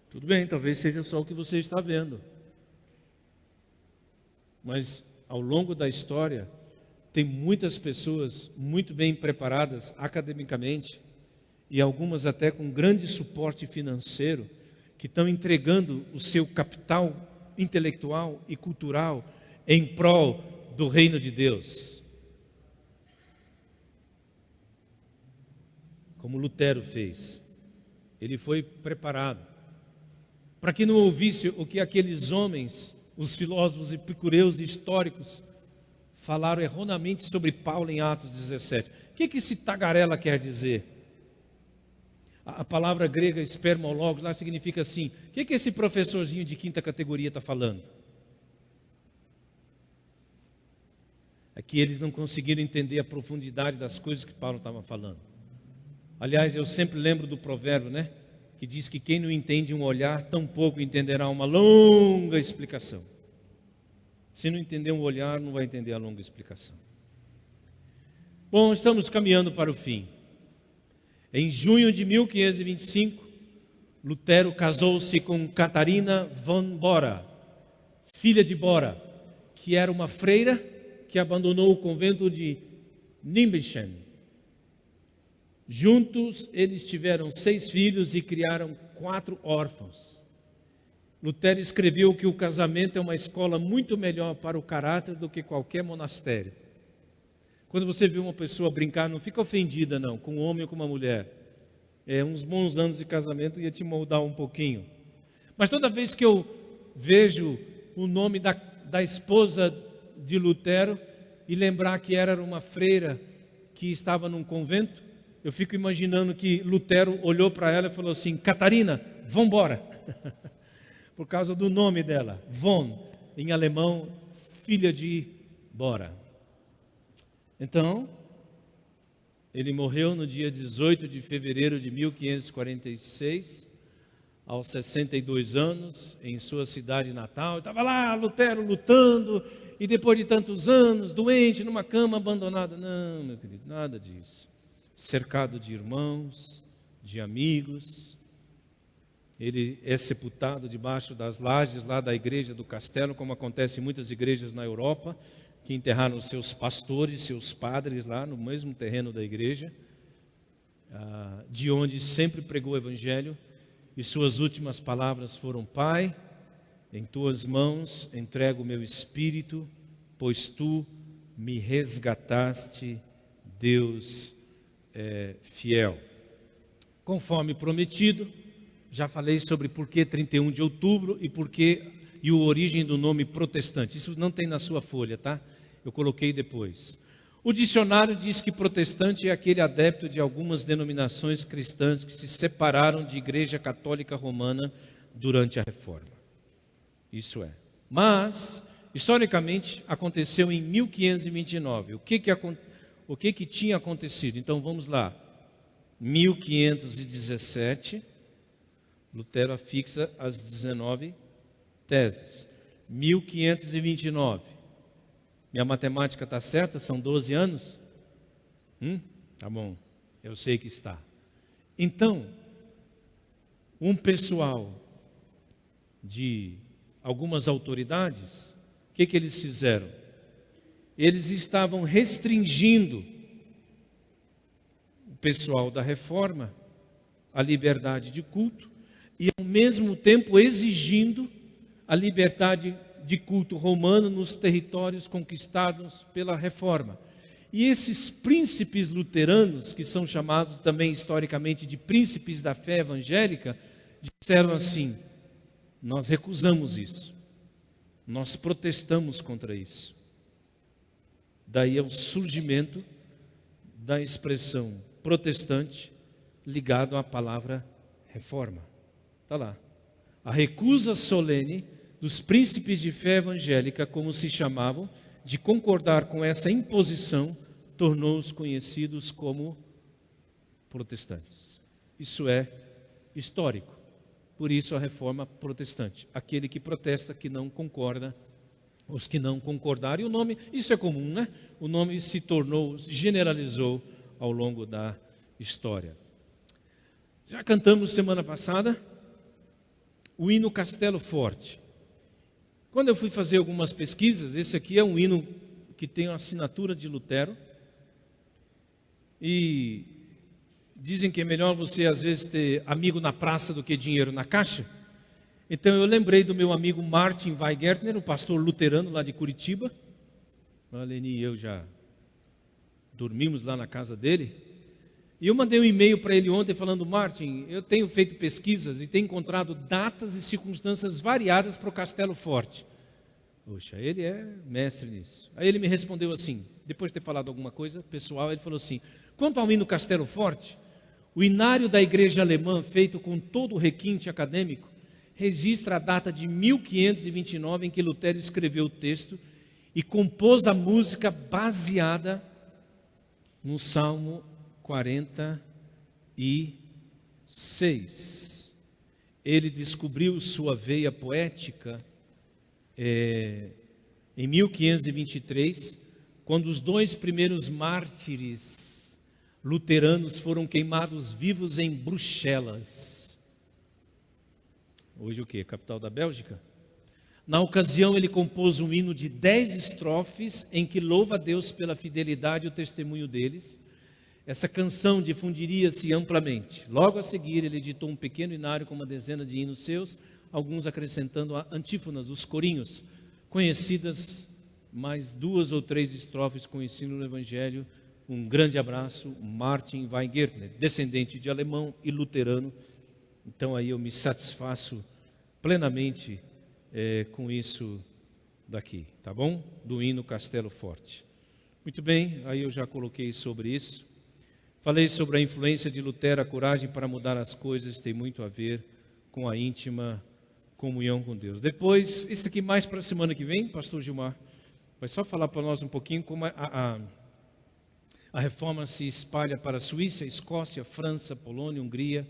Speaker 1: Tudo bem, talvez seja só o que você está vendo. Mas ao longo da história, tem muitas pessoas muito bem preparadas academicamente, e algumas até com grande suporte financeiro, que estão entregando o seu capital intelectual e cultural em prol do reino de Deus. Como Lutero fez. Ele foi preparado para que não ouvisse o que aqueles homens, os filósofos epicureus e históricos, falaram erroneamente sobre Paulo em Atos 17. O que esse tagarela quer dizer? A palavra grega espermologos lá significa assim: o que esse professorzinho de quinta categoria está falando? É que eles não conseguiram entender a profundidade das coisas que Paulo estava falando. Aliás, eu sempre lembro do provérbio, né? Que diz que quem não entende um olhar, tampouco entenderá uma longa explicação. Se não entender um olhar, não vai entender a longa explicação. Bom, estamos caminhando para o fim. Em junho de 1525, Lutero casou-se com Catarina von Bora, filha de Bora, que era uma freira que abandonou o convento de Nijmegen. Juntos, eles tiveram 6 filhos e criaram 4 órfãos. Lutero escreveu que o casamento é uma escola muito melhor para o caráter do que qualquer monastério. Quando você vê uma pessoa brincar, não fica ofendida não, com um homem ou com uma mulher. Uns bons anos de casamento ia te moldar um pouquinho. Mas toda vez que eu vejo o nome da esposa de Lutero e lembrar que era uma freira que estava num convento, eu fico imaginando que Lutero olhou para ela e falou assim: Catarina, vamos embora. Por causa do nome dela, von, em alemão, filha de Bora. Então, ele morreu no dia 18 de fevereiro de 1546, aos 62 anos, em sua cidade natal. Estava lá, Lutero lutando, e depois de tantos anos, doente, numa cama abandonada. Não, meu querido, nada disso. Cercado de irmãos, de amigos. Ele é sepultado debaixo das lajes lá da igreja do castelo, como acontece em muitas igrejas na Europa, que enterraram seus pastores, seus padres lá no mesmo terreno da igreja, de onde sempre pregou o evangelho, e suas últimas palavras foram: Pai, em tuas mãos entrego o meu espírito, pois tu me resgataste, Deus fiel. Conforme prometido, já falei sobre por que 31 de outubro e a origem do nome protestante. Isso não tem na sua folha, tá? Eu coloquei depois. O dicionário diz que protestante é aquele adepto de algumas denominações cristãs que se separaram de Igreja Católica Romana durante a Reforma. Isso é. Mas, historicamente, aconteceu em 1529. O que tinha acontecido? Então vamos lá. 1517, Lutero afixa as 19 teses. 1529. Minha matemática está certa? São 12 anos? Tá bom, eu sei que está. Então, um pessoal de algumas autoridades, o que eles fizeram? Eles estavam restringindo o pessoal da Reforma a liberdade de culto e ao mesmo tempo exigindo a liberdade de culto romano nos territórios conquistados pela Reforma. E esses príncipes luteranos, que são chamados também historicamente de príncipes da fé evangélica, disseram assim: nós recusamos isso, nós protestamos contra isso. Daí é o surgimento da expressão protestante ligado à palavra reforma. Está lá. A recusa solene dos príncipes de fé evangélica, como se chamavam, de concordar com essa imposição, tornou-os conhecidos como protestantes. Isso é histórico. Por isso a reforma protestante. Aquele que protesta, que não concorda, os que não concordaram. E o nome, isso é comum, né? O nome se tornou, generalizou ao longo da história. Já cantamos semana passada o hino Castelo Forte. Quando eu fui fazer algumas pesquisas, esse aqui é um hino que tem a assinatura de Lutero. E dizem que é melhor você às vezes ter amigo na praça do que dinheiro na caixa. Então eu lembrei do meu amigo Martin Weingärtner, um pastor luterano lá de Curitiba. A Leni e eu já dormimos lá na casa dele. E eu mandei um e-mail para ele ontem falando: Martin, eu tenho feito pesquisas e tenho encontrado datas e circunstâncias variadas para o Castelo Forte. Poxa, ele é mestre nisso. Aí ele me respondeu assim, depois de ter falado alguma coisa pessoal, ele falou assim: quanto ao hino Castelo Forte, o inário da igreja alemã, feito com todo o requinte acadêmico, registra a data de 1529 em que Lutero escreveu o texto e compôs a música baseada no Salmo 46. Ele descobriu sua veia poética em 1523, quando os 2 primeiros mártires luteranos foram queimados vivos em Bruxelas. Hoje o quê? Capital da Bélgica? Na ocasião ele compôs um hino de 10 estrofes em que louva a Deus pela fidelidade e o testemunho deles. Essa canção difundiria-se amplamente. Logo a seguir ele editou um pequeno inário com uma dezena de hinos seus, alguns acrescentando antífonas, os corinhos, conhecidas, mais 2 ou 3 estrofes com ensino no Evangelho. Um grande abraço, Martin Weingärtner, descendente de alemão e luterano. Então aí eu me satisfaço plenamente com isso daqui, tá bom? Do hino Castelo Forte. Muito bem, aí eu já coloquei sobre isso. Falei sobre a influência de Lutero, a coragem para mudar as coisas tem muito a ver com a íntima comunhão com Deus. Depois, isso aqui mais para a semana que vem, pastor Gilmar, vai só falar para nós um pouquinho como a reforma se espalha para a Suíça, Escócia, França, Polônia, Hungria,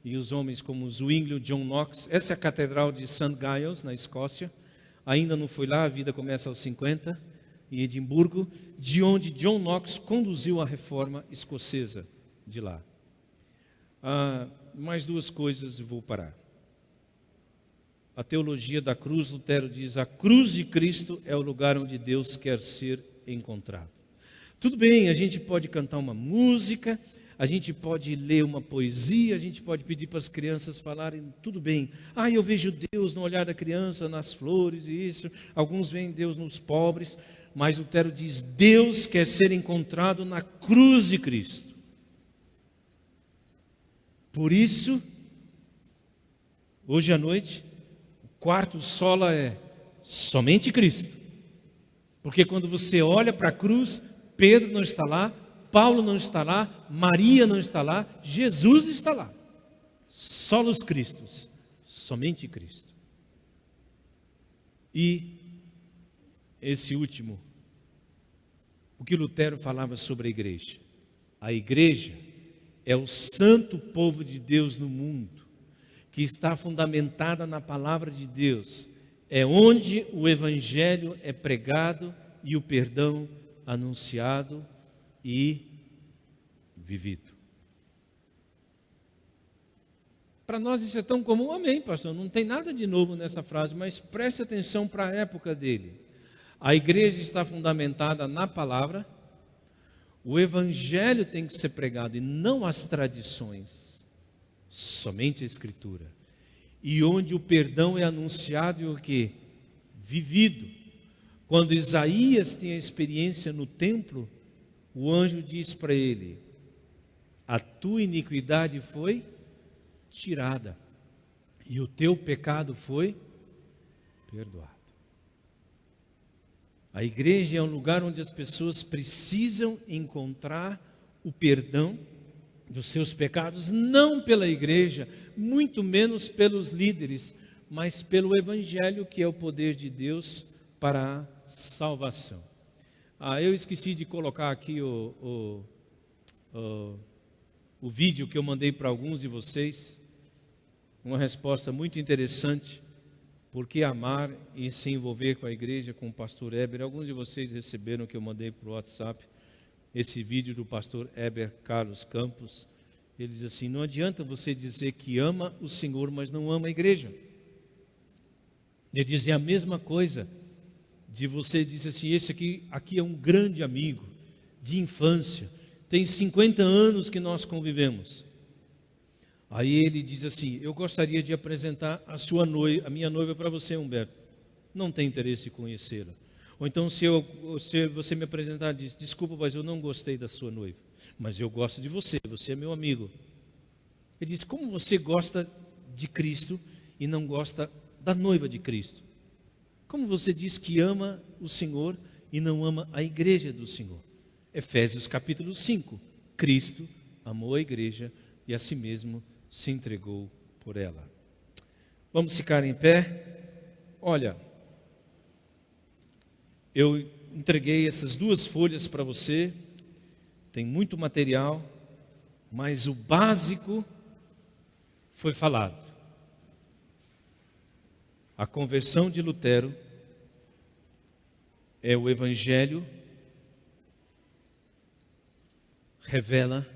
Speaker 1: e os homens como Zwinglio, John Knox. Essa é a catedral de St. Giles, na Escócia. Ainda não fui lá, a vida começa aos 50, em Edimburgo, de onde John Knox conduziu a reforma escocesa de lá. Mais 2 coisas e vou parar. A teologia da cruz, Lutero diz: a cruz de Cristo é o lugar onde Deus quer ser encontrado. Tudo bem, a gente pode cantar uma música, a gente pode ler uma poesia, a gente pode pedir para as crianças falarem, tudo bem. Eu vejo Deus no olhar da criança, nas flores e isso. Alguns veem Deus nos pobres, mas Lutero diz: Deus quer ser encontrado na cruz de Cristo. Por isso, hoje à noite, o quarto sola é somente Cristo. Porque quando você olha para a cruz, Pedro não está lá, Paulo não está lá, Maria não está lá, Jesus está lá. Solos Cristos, somente Cristo. E esse último, o que Lutero falava sobre a igreja. A igreja é o santo povo de Deus no mundo, que está fundamentada na palavra de Deus. É onde o evangelho é pregado e o perdão anunciado e vivido. Para nós isso é tão comum, amém, pastor, não tem nada de novo nessa frase, mas preste atenção para a época dele. A igreja está fundamentada na palavra, o evangelho tem que ser pregado e não as tradições, somente a escritura. E onde o perdão é anunciado e o quê? Vivido. Quando Isaías tem a experiência no templo, o anjo diz para ele: a tua iniquidade foi tirada e o teu pecado foi perdoado. A igreja é um lugar onde as pessoas precisam encontrar o perdão dos seus pecados, não pela igreja, muito menos pelos líderes, mas pelo evangelho, que é o poder de Deus para a salvação. Eu esqueci de colocar aqui o vídeo que eu mandei para alguns de vocês, uma resposta muito interessante. Por que amar e se envolver com a igreja, com o pastor Heber? Alguns de vocês receberam que eu mandei para o WhatsApp, esse vídeo do pastor Heber Carlos Campos. Ele diz assim: não adianta você dizer que ama o Senhor, mas não ama a igreja. Ele diz: é a mesma coisa de você dizer assim: esse aqui é um grande amigo de infância, tem 50 anos que nós convivemos. Aí ele diz assim: eu gostaria de apresentar a minha noiva para você, Humberto. Não tem interesse em conhecê-la. Ou então, se você me apresentar, diz: desculpa, mas eu não gostei da sua noiva, mas eu gosto de você, você é meu amigo. Ele diz: como você gosta de Cristo e não gosta da noiva de Cristo? Como você diz que ama o Senhor e não ama a igreja do Senhor? Efésios capítulo 5. Cristo amou a igreja e a si mesmo se entregou por ela. Vamos ficar em pé? Olha, eu entreguei essas 2 folhas para você, tem muito material, mas o básico foi falado. A conversão de Lutero é o Evangelho, revela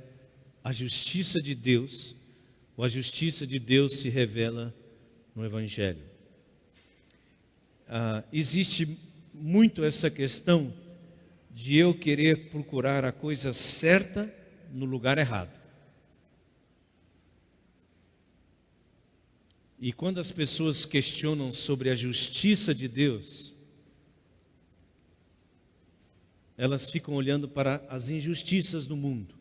Speaker 1: a justiça de Deus, ou a justiça de Deus se revela no Evangelho. Existe muito essa questão de eu querer procurar a coisa certa no lugar errado. E quando as pessoas questionam sobre a justiça de Deus, elas ficam olhando para as injustiças do mundo.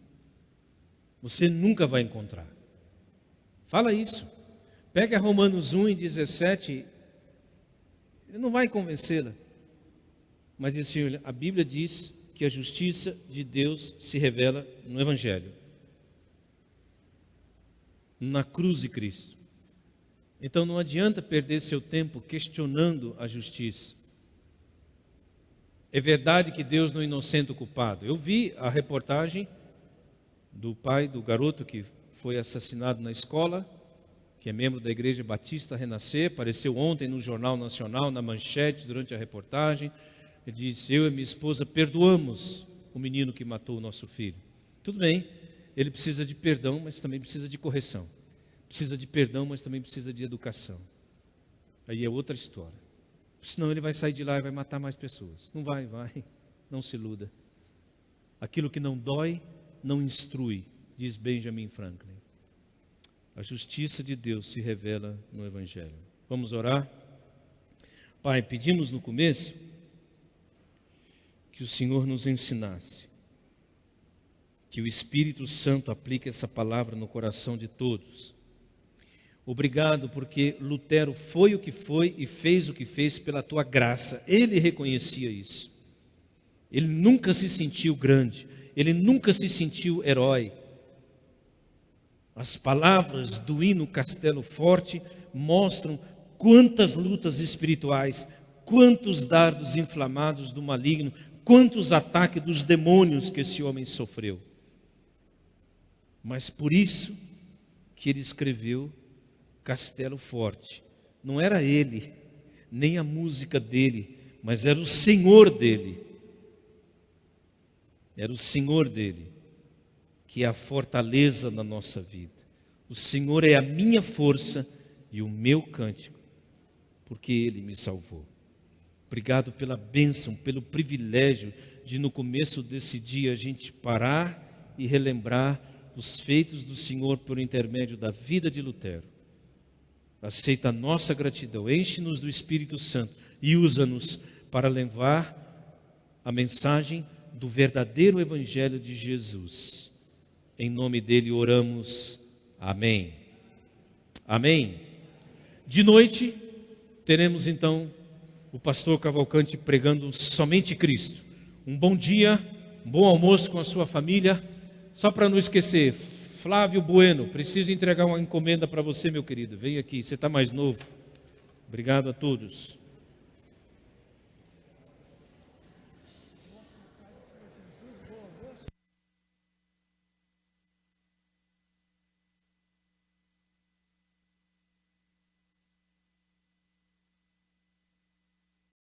Speaker 1: Você nunca vai encontrar. Fala isso. Pega Romanos 1:17, não vai convencê-la. Mas diz assim: olha, a Bíblia diz que a justiça de Deus se revela no Evangelho, na cruz de Cristo. Então não adianta perder seu tempo questionando a justiça. É verdade que Deus não inocenta o culpado. Eu vi a reportagem do pai do garoto que foi assassinado na escola, que é membro da Igreja Batista Renascer, apareceu ontem no Jornal Nacional, na manchete, durante a reportagem. Ele disse: eu e minha esposa perdoamos o menino que matou o nosso filho. Tudo bem, ele precisa de perdão, mas também precisa de correção. Precisa de perdão, mas também precisa de educação. Aí é outra história. Senão ele vai sair de lá e vai matar mais pessoas. Não vai, não se iluda. Aquilo que não dói, não instrui, diz Benjamin Franklin. A justiça de Deus se revela no Evangelho. Vamos orar? Pai, pedimos no começo que o Senhor nos ensinasse, que o Espírito Santo aplique essa palavra no coração de todos. Obrigado porque Lutero foi o que foi e fez o que fez pela tua graça. Ele reconhecia isso. Ele nunca se sentiu grande, ele nunca se sentiu herói. As palavras do hino Castelo Forte mostram quantas lutas espirituais, quantos dardos inflamados do maligno, quantos ataques dos demônios que esse homem sofreu. Mas por isso que ele escreveu Castelo Forte. Não era ele, nem a música dele, mas era o Senhor dele. Era o Senhor dele, que é a fortaleza na nossa vida. O Senhor é a minha força e o meu cântico, porque Ele me salvou. Obrigado pela bênção, pelo privilégio de no começo desse dia a gente parar e relembrar os feitos do Senhor por intermédio da vida de Lutero. Aceita a nossa gratidão, enche-nos do Espírito Santo e usa-nos para levar a mensagem do verdadeiro Evangelho de Jesus. Em nome dele oramos. Amém. Amém. De noite teremos então o pastor Cavalcante pregando somente Cristo. Um bom dia, um bom almoço com a sua família. Só para não esquecer, Flávio Bueno, preciso entregar uma encomenda para você, meu querido. Vem aqui, você está mais novo. Obrigado a todos.